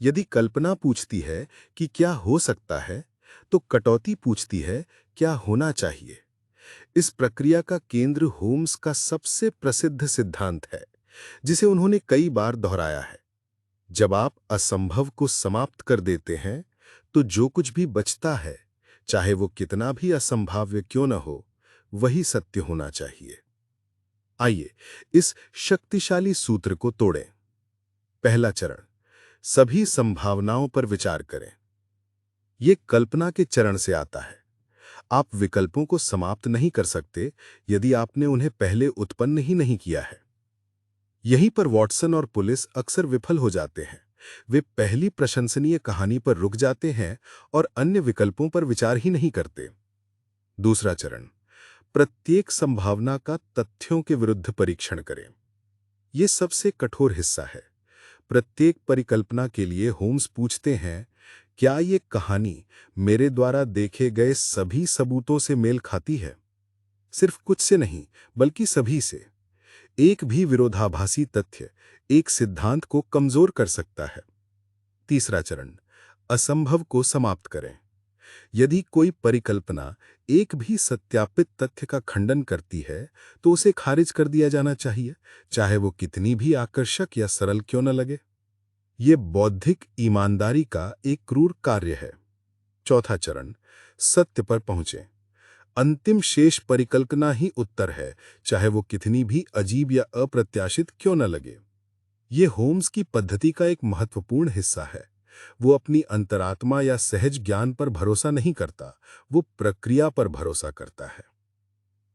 यदि कल्पना पूछती है कि क्या हो सकता है, तो कटौती पूछती है क्या होना चाहिए। इस प्रक्रिया का केंद्र होम्स का सबसे प्रसिद्ध सिद्धांत है, जिसे उन्होंने कई बार दोहराया है। जब आप असंभव को समाप्त कर देते हैं, तो जो कुछ भी बचता है, चाहे वो कितना भी असंभाव्य क्यों न हो, वही सत्य होना चाहिए। आइए इस शक्तिशाली सूत्र को तोड़ें। पहला चरण, सभी संभावनाओं पर विचार करें। यह कल्पना के चरण से आता है। आप विकल्पों को समाप्त नहीं कर सकते यदि आपने उन्हें पहले उत्पन्न ही नहीं किया है। यहीं पर वॉटसन और पुलिस अक्सर विफल हो जाते हैं। वे पहली प्रशंसनीय कहानी पर रुक जाते हैं और अन्य विकल्पों पर विचार ही नहीं करते। दूसरा चरण, प्रत्येक संभावना का तथ्यों के विरुद्ध परीक्षण करें। यह सबसे कठोर हिस्सा है। प्रत्येक परिकल्पना के लिए होम्स पूछते हैं, क्या ये कहानी मेरे द्वारा देखे गए सभी सबूतों से मेल खाती है? सिर्फ कुछ से नहीं, बल्कि सभी से। एक भी विरोधाभासी तथ्य एक सिद्धांत को कमजोर कर सकता है। तीसरा चरण, असंभव को समाप्त करें। यदि कोई परिकल्पना एक भी सत्यापित तथ्य का खंडन करती है, तो उसे खारिज कर दिया जाना चाहिए, चाहे वो कितनी भी आकर्षक या सरल क्यों न लगे। ये बौद्धिक ईमानदारी का एक क्रूर कार्य है। चौथा चरण, सत्य पर पहुंचें। अंतिम शेष परिकल्पना ही उत्तर है, चाहे वो कितनी भी अजीब या अप्रत्याशित क्यों न लगे। ये होम्स की पद्धति का एक महत्वपूर्ण हिस्सा है। वो अपनी अंतरात्मा या सहज ज्ञान पर भरोसा नहीं करता, वो प्रक्रिया पर भरोसा करता है।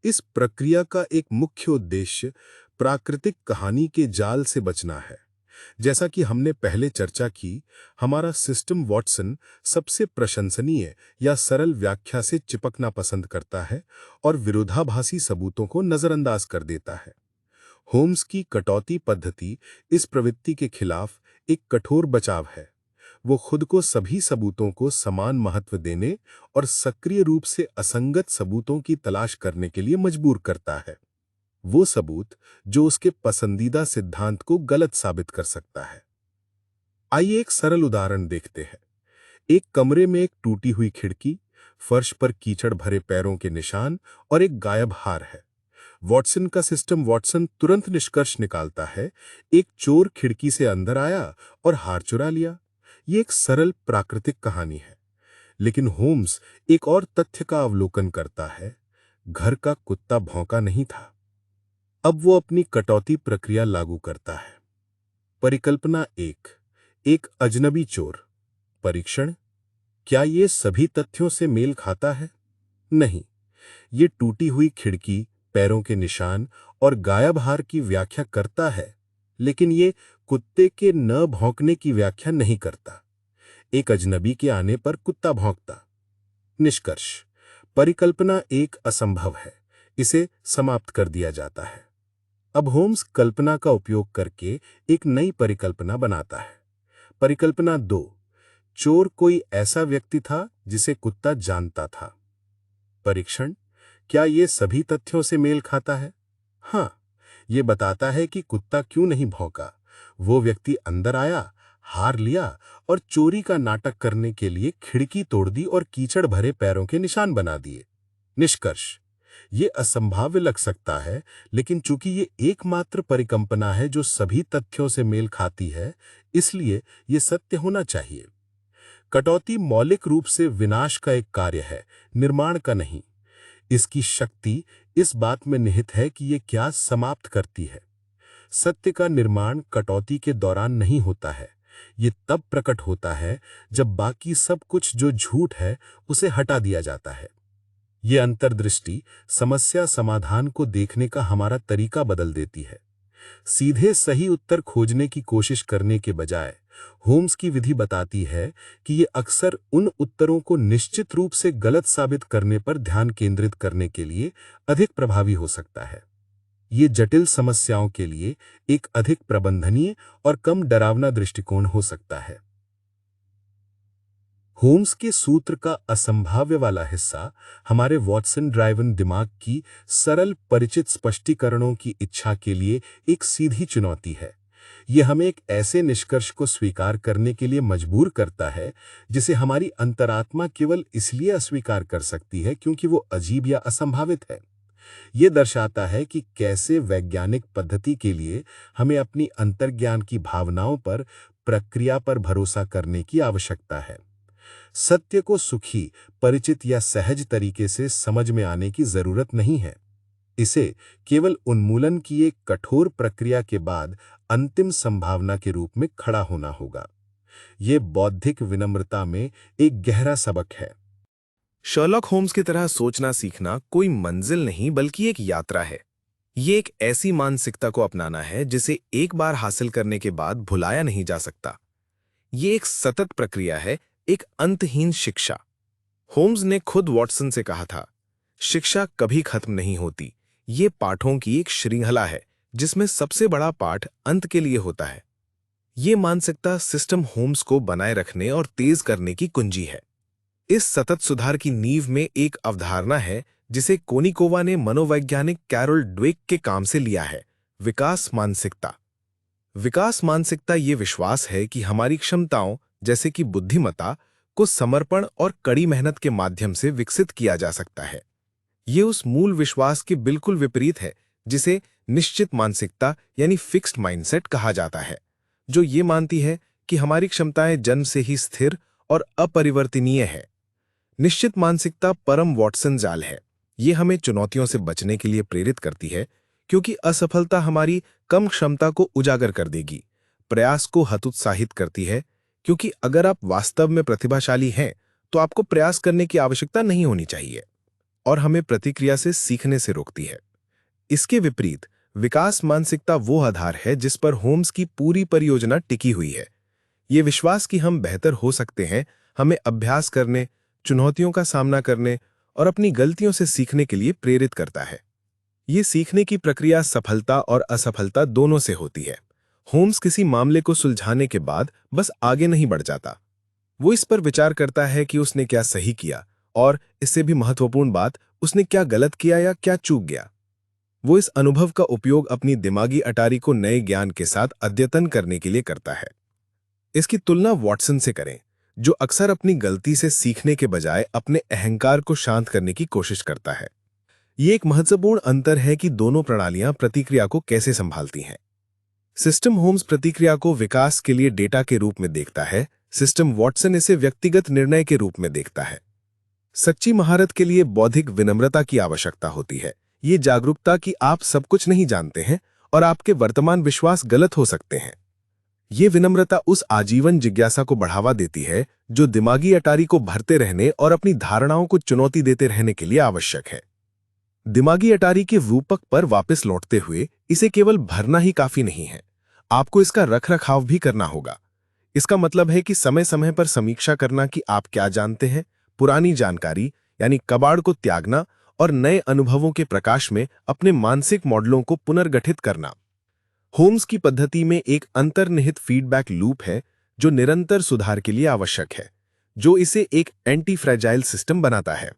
इस प्रक्रिया का एक मुख्य उद्देश्य प्राकृतिक कहानी के जाल से बचना है। जैसा कि हमने पहले चर्चा की, हमारा सिस्टम वॉटसन सबसे प्रशंसनीय या सरल व्याख्या से चिपकना पसंद करता है और विरोधाभासी सबूतों को नजरअंदाज कर देता है। होम्स की कटौती पद्धति इस प्रवृत्ति के खिलाफ एक कठोर बचाव है। वो खुद को सभी सबूतों को समान महत्व देने और सक्रिय रूप से असंगत सबूतों की तलाश करने के लिए मजबूर करता है। वो सबूत जो उसके पसंदीदा सिद्धांत को गलत साबित कर सकता है। आइए एक सरल उदाहरण देखते हैं। एक कमरे में एक टूटी हुई खिड़की, फर्श पर कीचड़ भरे पैरों के निशान और एक गायब हार है। वॉटसन का सिस्टम वॉटसन तुरंत निष्कर्ष निकालता है, एक चोर खिड़की से अंदर आया और हार चुरा लिया। ये एक सरल प्राकृतिक कहानी है। लेकिन होम्स एक और तथ्य का अवलोकन करता है, घर का कुत्ता भौंका नहीं था। अब वो अपनी कटौती प्रक्रिया लागू करता है। परिकल्पना एक अजनबी चोर। परीक्षण, क्या ये सभी तथ्यों से मेल खाता है? नहीं। ये टूटी हुई खिड़की, पैरों के निशान और गायब हार की व्याख्या करता है, लेकिन ये कुत्ते के न भौंकने की व्याख्या नहीं करता। एक अजनबी के आने पर कुत्ता भौंकता। निष्कर्ष, परिकल्पना एक असंभव है, इसे समाप्त कर दिया जाता है। अब होम्स कल्पना का उपयोग करके एक नई परिकल्पना बनाता है। परिकल्पना 2, चोर कोई ऐसा व्यक्ति था जिसे कुत्ता जानता था। परीक्षण, क्या ये सभी तथ्यों से मेल खाता है? हाँ, ये बताता है कि कुत्ता क्यों नहीं भौंका। वो व्यक्ति अंदर आया, हार लिया और चोरी का नाटक करने के लिए खिड़की तोड़ दी और कीचड़ भरे पैरों के निशान बना दिए। निष्कर्ष, ये असंभाव्य लग सकता है, लेकिन चूंकि ये एकमात्र परिकल्पना है जो सभी तथ्यों से मेल खाती है, इसलिए ये सत्य होना चाहिए। कटौती मौलिक रूप से विनाश का एक कार्य है, निर्माण का नहीं। इसकी शक्ति इस बात में निहित है कि ये क्या समाप्त करती है। सत्य का निर्माण कटौती के दौरान नहीं होता है। ये तब प्रकट होता है जब बाकी सब कुछ जो झूठ है उसे हटा दिया जाता है। ये अंतर्दृष्टि समस्या समाधान को देखने का हमारा तरीका बदल देती है। सीधे सही उत्तर खोजने की कोशिश करने के बजाय होम्स की विधि बताती है कि ये अक्सर उन उत्तरों को निश्चित रूप से गलत साबित करने पर ध्यान केंद्रित करने के लिए अधिक प्रभावी हो सकता है। ये जटिल समस्याओं के लिए एक अधिक प्रबंधनीय और कम डरावना दृष्टिकोण हो सकता है। होम्स के सूत्र का असंभाव्य वाला हिस्सा हमारे वॉटसन ड्राइवन दिमाग की सरल परिचित स्पष्टीकरणों की इच्छा के लिए एक सीधी चुनौती है। यह हमें एक ऐसे निष्कर्ष को स्वीकार करने के लिए मजबूर करता है जिसे हमारी अंतरात्मा केवल इसलिए अस्वीकार कर सकती है क्योंकि वो अजीब या असंभावित है। यह दर्शाता है कि कैसे वैज्ञानिक पद्धति के लिए हमें अपनी अंतर्ज्ञान की भावनाओं पर, प्रक्रिया पर भरोसा करने की आवश्यकता है। सत्य को सुखी, परिचित या सहज तरीके से समझ में आने की जरूरत नहीं है। इसे केवल उन्मूलन की एक कठोर प्रक्रिया के बाद अंतिम संभावना के रूप में खड़ा होना होगा। यह बौद्धिक विनम्रता में एक गहरा सबक है। शर्लॉक होम्स की तरह सोचना सीखना कोई मंजिल नहीं बल्कि एक यात्रा है। ये एक ऐसी मानसिकता को अपनाना है जिसे एक बार हासिल करने के बाद भुलाया नहीं जा सकता। ये एक सतत प्रक्रिया है, एक अंतहीन शिक्षा। होम्स ने खुद वॉटसन से कहा था, शिक्षा कभी खत्म नहीं होती, ये पाठों की एक श्रृंखला है जिसमें सबसे बड़ा पाठ अंत के लिए होता है। ये मानसिकता सिस्टम होम्स को बनाए रखने और तेज करने की कुंजी है। इस सतत सुधार की नींव में एक अवधारणा है जिसे कोनिकोवा ने मनोवैज्ञानिक कैरोल ड्वेक के काम से लिया है, विकास मानसिकता। विकास मानसिकता ये विश्वास है कि हमारी क्षमताओं जैसे कि बुद्धिमत्ता को समर्पण और कड़ी मेहनत के माध्यम से विकसित किया जा सकता है। ये उस मूल विश्वास के बिल्कुल विपरीत है जिसे निश्चित मानसिकता यानी फिक्स्ड माइंडसेट कहा जाता है, जो ये मानती है कि हमारी क्षमताएं जन्म से ही स्थिर और अपरिवर्तनीय है। निश्चित मानसिकता परम वॉटसन जाल है। ये हमें चुनौतियों से बचने के लिए प्रेरित करती है, क्योंकि असफलता हमारी कम क्षमता को उजागर कर देगी। प्रयास को हतोत्साहित करती है, क्योंकि अगर आप वास्तव में प्रतिभाशाली हैं तो आपको प्रयास करने की आवश्यकता नहीं होनी चाहिए, और हमें प्रतिक्रिया से सीखने से रोकती है। इसके विपरीत विकास मानसिकता वो आधार है जिस पर होम्स की पूरी परियोजना टिकी हुई है। ये विश्वास कि हम बेहतर हो सकते हैं हमें अभ्यास करने, चुनौतियों का सामना करने और अपनी गलतियों से सीखने के लिए प्रेरित करता है। ये सीखने की प्रक्रिया सफलता और असफलता दोनों से होती है। होम्स किसी मामले को सुलझाने के बाद बस आगे नहीं बढ़ जाता। वो इस पर विचार करता है कि उसने क्या सही किया, और इससे भी महत्वपूर्ण बात, उसने क्या गलत किया या क्या चूक गया। वो इस अनुभव का उपयोग अपनी दिमागी अटारी को नए ज्ञान के साथ अद्यतन करने के लिए करता है। इसकी तुलना वॉटसन से करें, जो अक्सर अपनी गलती से सीखने के बजाय अपने अहंकार को शांत करने की कोशिश करता है। ये एक महत्वपूर्ण अंतर है कि दोनों प्रणालियां प्रतिक्रिया को कैसे संभालती हैं। सिस्टम होम्स प्रतिक्रिया को विकास के लिए डेटा के रूप में देखता है, सिस्टम वॉटसन इसे व्यक्तिगत निर्णय के रूप में देखता है। सच्ची महारत के लिए बौद्धिक विनम्रता की आवश्यकता होती है। ये जागरूकता कि आप सब कुछ नहीं जानते हैं और आपके वर्तमान विश्वास गलत हो सकते हैं। ये विनम्रता उस आजीवन जिज्ञासा को बढ़ावा देती है जो दिमागी अटारी को भरते रहने और अपनी धारणाओं को चुनौती देते रहने के लिए आवश्यक है। दिमागी अटारी के रूपक पर वापस लौटते हुए इसे केवल भरना ही काफी नहीं है, आपको इसका रखरखाव भी करना होगा। इसका मतलब है कि समय समय पर समीक्षा करना कि आप क्या जानते हैं, पुरानी जानकारी यानी कबाड़ को त्यागना और नए अनुभवों के प्रकाश में अपने मानसिक मॉडलों को पुनर्गठित करना। होम्स की पद्धति में एक अंतर्निहित फीडबैक लूप है जो निरंतर सुधार के लिए आवश्यक है, जो इसे एक एंटी फ्रैजाइल सिस्टम बनाता है।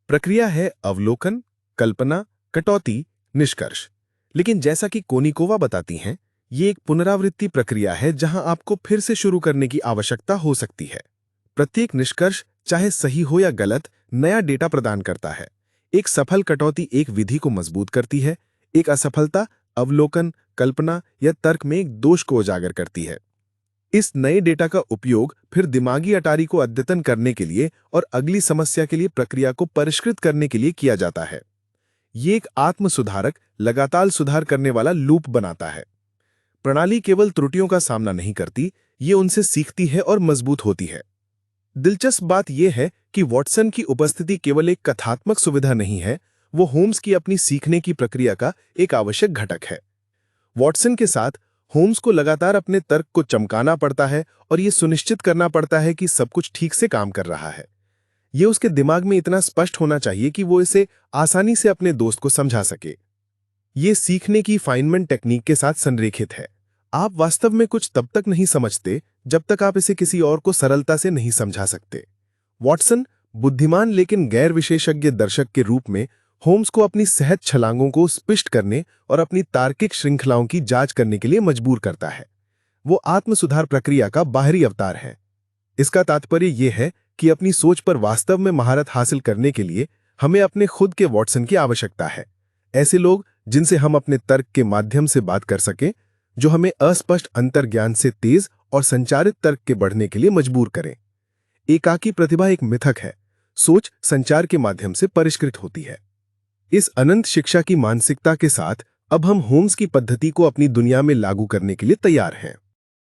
प्रक्रिया है अवलोकन, कल्पना, कटौती, निष्कर्ष। लेकिन जैसा कि कोनिकोवा बताती हैं, ये एक पुनरावृत्ति प्रक्रिया है जहां आपको फिर से शुरू करने की आवश्यकता हो सकती है। प्रत्येक निष्कर्ष, चाहे सही हो या गलत, नया डेटा प्रदान करता है। एक सफल कटौती एक विधि को मजबूत करती है, एक असफलता अवलोकन, कल्पना या तर्क में एक दोष को उजागर करती है। इस नए डेटा का उपयोग फिर दिमागी अटारी को अद्यतन करने के लिए और अगली समस्या के लिए प्रक्रिया को परिष्कृत करने के लिए किया जाता है। ये एक आत्म सुधारक, लगातार सुधार करने वाला लूप बनाता है। प्रणाली केवल त्रुटियों का सामना नहीं करती, ये उनसे सीखती है और मजबूत होती है। दिलचस्प बात यह है कि वॉटसन की उपस्थिति केवल एक कथात्मक सुविधा नहीं है, वो होम्स की अपनी सीखने की प्रक्रिया का एक आवश्यक घटक है। वॉटसन के साथ होम्स को लगातार अपने तर्क को चमकाना पड़ता है और ये सुनिश्चित करना पड़ता है कि सब कुछ ठीक से काम कर रहा है। ये उसके दिमाग में इतना स्पष्ट होना चाहिए कि वो इसे आसानी से अपने दोस्त को समझा सके। ये सीखने की फाइनमेंट टेक्निक के साथ संरेखित है। आप वास्तव में कुछ तब तक नहीं समझते जब तक आप इसे किसी और को सरलता से नहीं समझा सकते। वॉटसन बुद्धिमान लेकिन गैर विशेषज्ञ दर्शक के रूप में होम्स को अपनी सहज छलांगों को स्पष्ट करने और अपनी तार्किक श्रृंखलाओं की जांच करने के लिए मजबूर करता है। वो आत्म सुधार प्रक्रिया का बाहरी अवतार है। इसका तात्पर्य यह है कि अपनी सोच पर वास्तव में महारत हासिल करने के लिए हमें अपने खुद के वॉटसन की आवश्यकता है। ऐसे लोग जिनसे हम अपने तर्क के माध्यम से बात कर सकें, जो हमें अस्पष्ट अंतर्ज्ञान से तेज और संचारित तर्क के बढ़ने के लिए मजबूर करें। एकाकी प्रतिभा एक मिथक है, सोच संचार के माध्यम से परिष्कृत होती है। इस अनंत शिक्षा की मानसिकता के साथ अब हम होम्स की पद्धति को अपनी दुनिया में लागू करने के लिए तैयार हैं।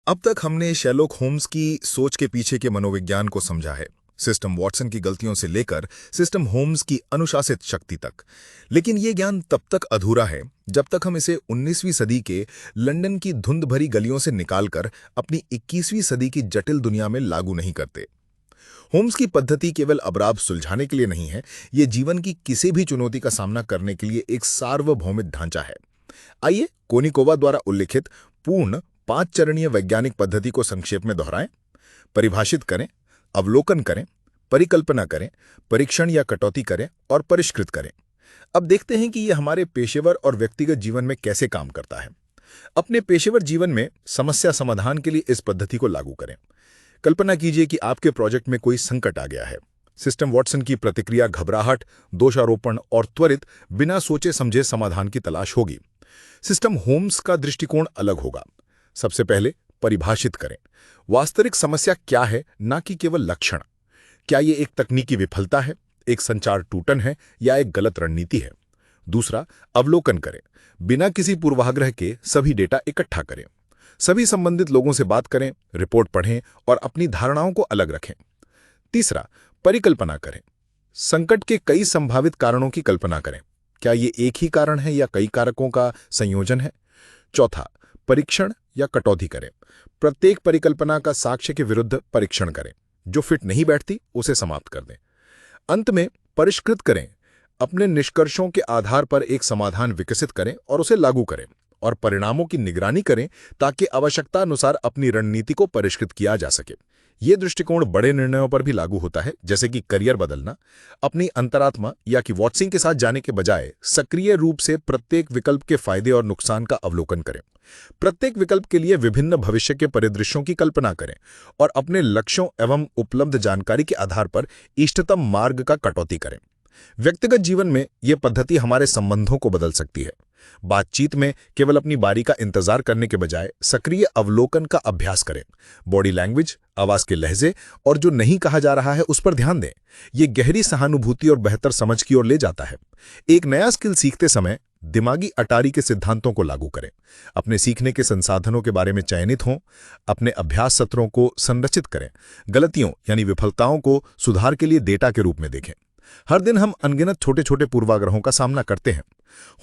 अब तक हमने शेरलॉक होम्स की सोच के पीछे के मनोविज्ञान को समझा है, सिस्टम वॉटसन की गलतियों से लेकर सिस्टम होम्स की अनुशासित शक्ति तक। लेकिन ये ज्ञान तब तक अधूरा है जब तक हम इसे 19वीं सदी के लंदन की धुंध भरी गलियों से निकालकर अपनी 21वीं सदी की जटिल दुनिया में लागू नहीं करते। होम्स की पद्धति केवल अपराध सुलझाने के लिए नहीं है, ये जीवन की किसी भी चुनौती का सामना करने के लिए एक सार्वभौमिक ढांचा है। आइए कोनिकोवा द्वारा उल्लिखित पूर्ण, 5 चरणीय वैज्ञानिक पद्धति को संक्षेप में दोहराएं। परिभाषित करें, अवलोकन करें, परिकल्पना करें, परीक्षण या कटौती करें और परिष्कृत करें। अब देखते हैं कि यह हमारे पेशेवर और व्यक्तिगत जीवन में कैसे काम करता है। अपने पेशेवर जीवन में समस्या समाधान के लिए इस पद्धति को लागू करें। कल्पना कीजिए कि आपके प्रोजेक्ट में कोई संकट आ गया है। सिस्टम वॉटसन की प्रतिक्रिया घबराहट, दोषारोपण और त्वरित बिना सोचे समझे समाधान की तलाश होगी। सिस्टम होम्स का दृष्टिकोण अलग होगा। सबसे पहले परिभाषित करें, वास्तविक समस्या क्या है, ना कि केवल लक्षण। क्या ये एक तकनीकी विफलता है, एक संचार टूटन है या एक गलत रणनीति है? दूसरा, अवलोकन करें, बिना किसी पूर्वाग्रह के सभी डेटा इकट्ठा करें। सभी संबंधित लोगों से बात करें, रिपोर्ट पढ़ें और अपनी धारणाओं को अलग रखें। तीसरा, परिकल्पना करें, संकट के कई संभावित कारणों की कल्पना करें। क्या ये एक ही कारण है या कई कारकों का संयोजन है? चौथा, परीक्षण या कटौती करें, प्रत्येक परिकल्पना का साक्ष्य के विरुद्ध परीक्षण करें। जो फिट नहीं बैठती उसे समाप्त कर दें। अंत में परिष्कृत करें, अपने निष्कर्षों के आधार पर एक समाधान विकसित करें और उसे लागू करें और परिणामों की निगरानी करें ताकि आवश्यकता अनुसार अपनी रणनीति को परिष्कृत किया जा सके। ये दृष्टिकोण बड़े निर्णयों पर भी लागू होता है, जैसे कि करियर बदलना। अपनी अंतरात्मा या कि वॉटसन के साथ जाने के बजाय सक्रिय रूप से प्रत्येक विकल्प के फायदे और नुकसान का अवलोकन करें। प्रत्येक विकल्प के लिए विभिन्न भविष्य के परिदृश्यों की कल्पना करें और अपने लक्ष्यों एवं उपलब्ध जानकारी के आधार पर इष्टतम मार्ग का कटौती करें। व्यक्तिगत जीवन में यह पद्धति हमारे संबंधों को बदल सकती है। बातचीत में केवल अपनी बारी का इंतजार करने के बजाय सक्रिय अवलोकन का अभ्यास करें। बॉडी लैंग्वेज, आवाज के लहजे और जो नहीं कहा जा रहा है उस पर ध्यान दें। यह गहरी सहानुभूति और बेहतर समझ की ओर ले जाता है। एक नया स्किल सीखते समय दिमागी अटारी के सिद्धांतों को लागू करें। अपने सीखने के संसाधनों के बारे में चयनित हों। अपने अभ्यास सत्रों को संरचित करें। गलतियों यानी विफलताओं को सुधार के लिए डेटा के रूप में देखें। हर दिन हम अनगिनत छोटे छोटे पूर्वाग्रहों का सामना करते हैं।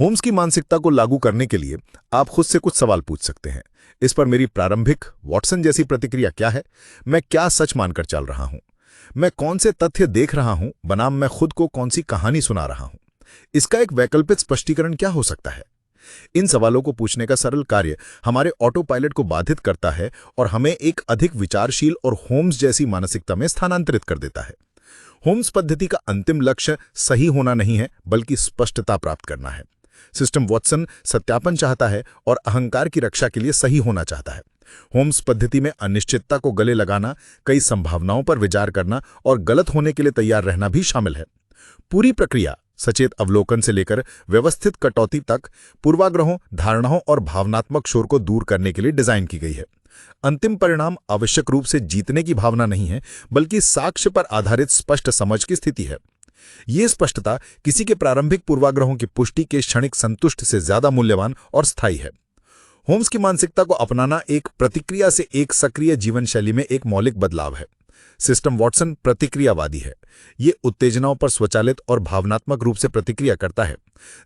होम्स की मानसिकता को लागू करने के लिए आप खुद से कुछ सवाल पूछ सकते हैं। इस पर मेरी प्रारंभिक वॉटसन जैसी प्रतिक्रिया क्या है? मैं क्या सच मानकर चल रहा हूं? मैं कौन से तथ्य देख रहा हूं बनाम मैं खुद को कौन सी कहानी सुना रहा हूं? इसका एक वैकल्पिक स्पष्टीकरण क्या हो सकता है? इन सवालों को पूछने का सरल कार्य हमारे ऑटो पायलट को बाधित करता है और हमें एक अधिक विचारशील और होम्स जैसी मानसिकता में स्थानांतरित कर देता है। होम्स पद्धति का अंतिम लक्ष्य सही होना नहीं है, बल्कि स्पष्टता प्राप्त करना है। सिस्टम वॉटसन सत्यापन चाहता है और अहंकार की रक्षा के लिए सही होना चाहता है। होम्स पद्धति में अनिश्चितता को गले लगाना, कई संभावनाओं पर विचार करना और गलत होने के लिए तैयार रहना भी शामिल है। पूरी प्रक्रिया सचेत अवलोकन से लेकर व्यवस्थित कटौती तक पूर्वाग्रहों, धारणाओं और भावनात्मक शोर को दूर करने के लिए डिजाइन की गई है। अंतिम परिणाम आवश्यक रूप से जीतने की भावना नहीं है, बल्कि साक्ष्य पर आधारित स्पष्ट समझ की स्थिति है। यह स्पष्टता किसी के प्रारंभिक पूर्वाग्रहों की पुष्टि के क्षणिक संतुष्ट से ज्यादा मूल्यवान और स्थायी है। होम्स की मानसिकता को अपनाना एक प्रतिक्रिया से एक सक्रिय जीवन शैली में एक मौलिक बदलाव है। सिस्टम वॉटसन प्रतिक्रियावादी है। यह उत्तेजनाओं पर स्वचालित और भावनात्मक रूप से प्रतिक्रिया करता है।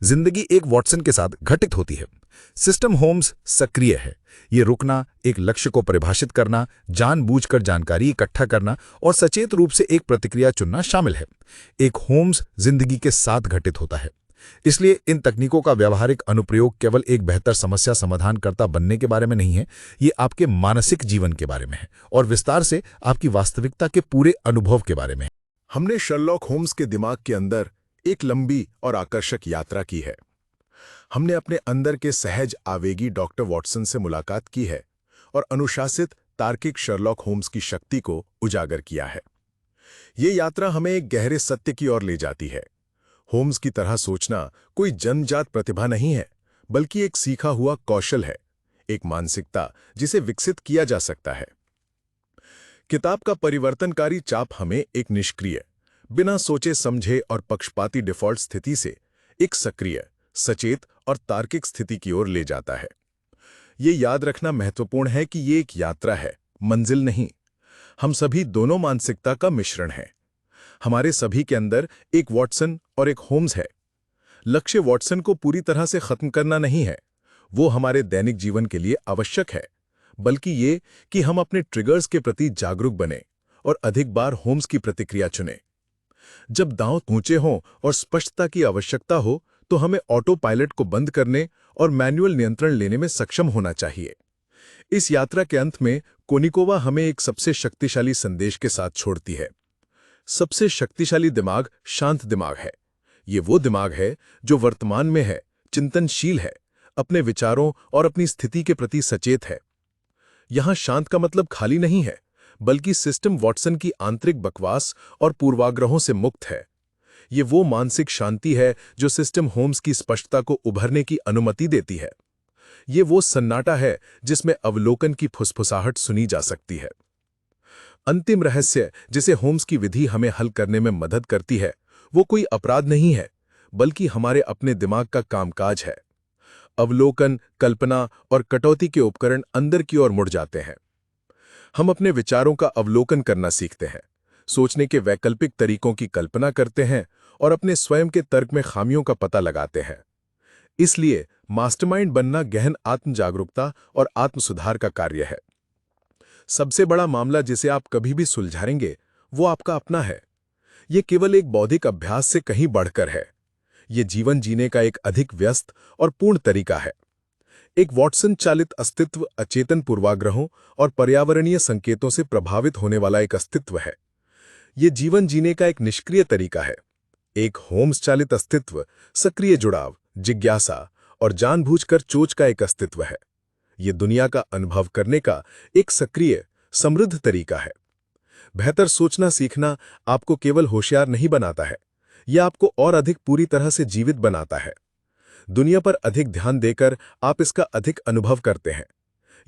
जिंदगी एक वॉटसन के साथ घटित होती है। सिस्टम होम्स सक्रिय है। यह रुकना, एक लक्ष्य को परिभाषित करना, जानबूझकर जानकारी इकट्ठा करना और सचेत रूप से एक प्रतिक्रिया चुनना शामिल है। एक होम्स जिंदगी के साथ घटित होता है। इसलिए इन तकनीकों का व्यावहारिक अनुप्रयोग केवल एक बेहतर समस्या समाधानकर्ता बनने के बारे में नहीं है, ये आपके मानसिक जीवन के बारे में है और विस्तार से आपकी वास्तविकता के पूरे अनुभव के बारे में है। हमने शर्लॉक होम्स के दिमाग के अंदर एक लंबी और आकर्षक यात्रा की है। हमने अपने अंदर के सहज आवेगी डॉक्टर वॉटसन से मुलाकात की है और अनुशासित तार्किक शर्लॉक होम्स की शक्ति को उजागर किया है। ये यात्रा हमें एक गहरे सत्य की ओर ले जाती है। होम्स की तरह सोचना कोई जन्मजात प्रतिभा नहीं है, बल्कि एक सीखा हुआ कौशल है, एक मानसिकता जिसे विकसित किया जा सकता है। किताब का परिवर्तनकारी चाप हमें एक निष्क्रिय, बिना सोचे समझे और पक्षपाती डिफॉल्ट स्थिति से एक सक्रिय, सचेत और तार्किक स्थिति की ओर ले जाता है। ये याद रखना महत्वपूर्ण है कि ये एक यात्रा है, मंजिल नहीं। हम सभी दोनों मानसिकता का मिश्रण हैं। हमारे सभी के अंदर एक वॉटसन और एक होम्स है। लक्ष्य वॉटसन को पूरी तरह से खत्म करना नहीं है, वो हमारे दैनिक जीवन के लिए आवश्यक है, बल्कि ये कि हम अपने ट्रिगर्स के प्रति जागरूक बने और अधिक बार होम्स की प्रतिक्रिया चुनें। जब दांव ऊंचे हों और स्पष्टता की आवश्यकता हो, तो हमें ऑटो पायलट को बंद करने और मैनुअल नियंत्रण लेने में सक्षम होना चाहिए। इस यात्रा के अंत में कोनिकोवा हमें एक सबसे शक्तिशाली संदेश के साथ छोड़ती है। सबसे शक्तिशाली दिमाग शांत दिमाग है। ये वो दिमाग है जो वर्तमान में है, चिंतनशील है, अपने विचारों और अपनी स्थिति के प्रति सचेत है। यहां शांत का मतलब खाली नहीं है, बल्कि सिस्टम वॉटसन की आंतरिक बकवास और पूर्वाग्रहों से मुक्त है। ये वो मानसिक शांति है जो सिस्टम होम्स की स्पष्टता को उभरने की अनुमति देती है। ये वो सन्नाटा है जिसमें अवलोकन की फुसफुसाहट सुनी जा सकती है। अंतिम रहस्य जिसे होम्स की विधि हमें हल करने में मदद करती है, वो कोई अपराध नहीं है, बल्कि हमारे अपने दिमाग का कामकाज है। अवलोकन, कल्पना और कटौती के उपकरण अंदर की ओर मुड़ जाते हैं। हम अपने विचारों का अवलोकन करना सीखते हैं, सोचने के वैकल्पिक तरीकों की कल्पना करते हैं और अपने स्वयं के तर्क में खामियों का पता लगाते हैं। इसलिए मास्टरमाइंड बनना गहन आत्म जागरूकता और आत्म सुधार का कार्य है। सबसे बड़ा मामला जिसे आप कभी भी सुलझाएंगे वो आपका अपना है। ये केवल एक बौद्धिक अभ्यास से कहीं बढ़कर है। ये जीवन जीने का एक अधिक व्यस्त और पूर्ण तरीका है। एक वॉटसन चालित अस्तित्व अचेतन पूर्वाग्रहों और पर्यावरणीय संकेतों से प्रभावित होने वाला एक अस्तित्व है। ये जीवन जीने का एक निष्क्रिय तरीका है। एक होम्स चालित अस्तित्व सक्रिय जुड़ाव, जिज्ञासा और जानबूझकर चोच का एक अस्तित्व है। ये दुनिया का अनुभव करने का एक सक्रिय, समृद्ध तरीका है। बेहतर सोचना सीखना आपको केवल होशियार नहीं बनाता है, यह आपको और अधिक पूरी तरह से जीवित बनाता है। दुनिया पर अधिक ध्यान देकर आप इसका अधिक अनुभव करते हैं।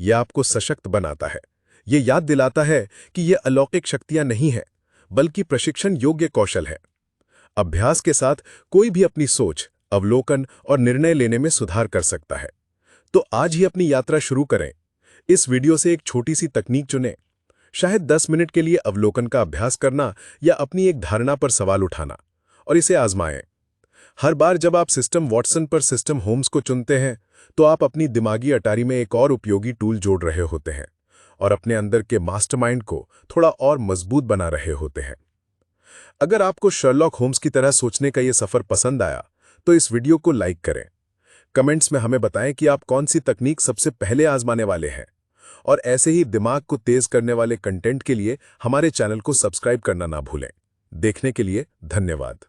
यह आपको सशक्त बनाता है। यह याद दिलाता है कि यह अलौकिक शक्तियां नहीं है, बल्कि प्रशिक्षण योग्य कौशल है। अभ्यास के साथ कोई भी अपनी सोच, अवलोकन और निर्णय लेने में सुधार कर सकता है। तो आज ही अपनी यात्रा शुरू करें। इस वीडियो से एक छोटी सी तकनीक चुनें, शायद 10 मिनट के लिए अवलोकन का अभ्यास करना या अपनी एक धारणा पर सवाल उठाना, और इसे आजमाएं। हर बार जब आप सिस्टम वॉटसन पर सिस्टम होम्स को चुनते हैं, तो आप अपनी दिमागी अटारी में एक और उपयोगी टूल जोड़ रहे होते हैं और अपने अंदर के मास्टरमाइंड को थोड़ा और मजबूत बना रहे होते हैं। अगर आपको शर्लॉक होम्स की तरह सोचने का यह सफर पसंद आया, तो इस वीडियो को लाइक करें। कमेंट्स में हमें बताएं कि आप कौन सी तकनीक सबसे पहले आजमाने वाले हैं, और ऐसे ही दिमाग को तेज करने वाले कंटेंट के लिए हमारे चैनल को सब्सक्राइब करना ना भूलें। देखने के लिए धन्यवाद।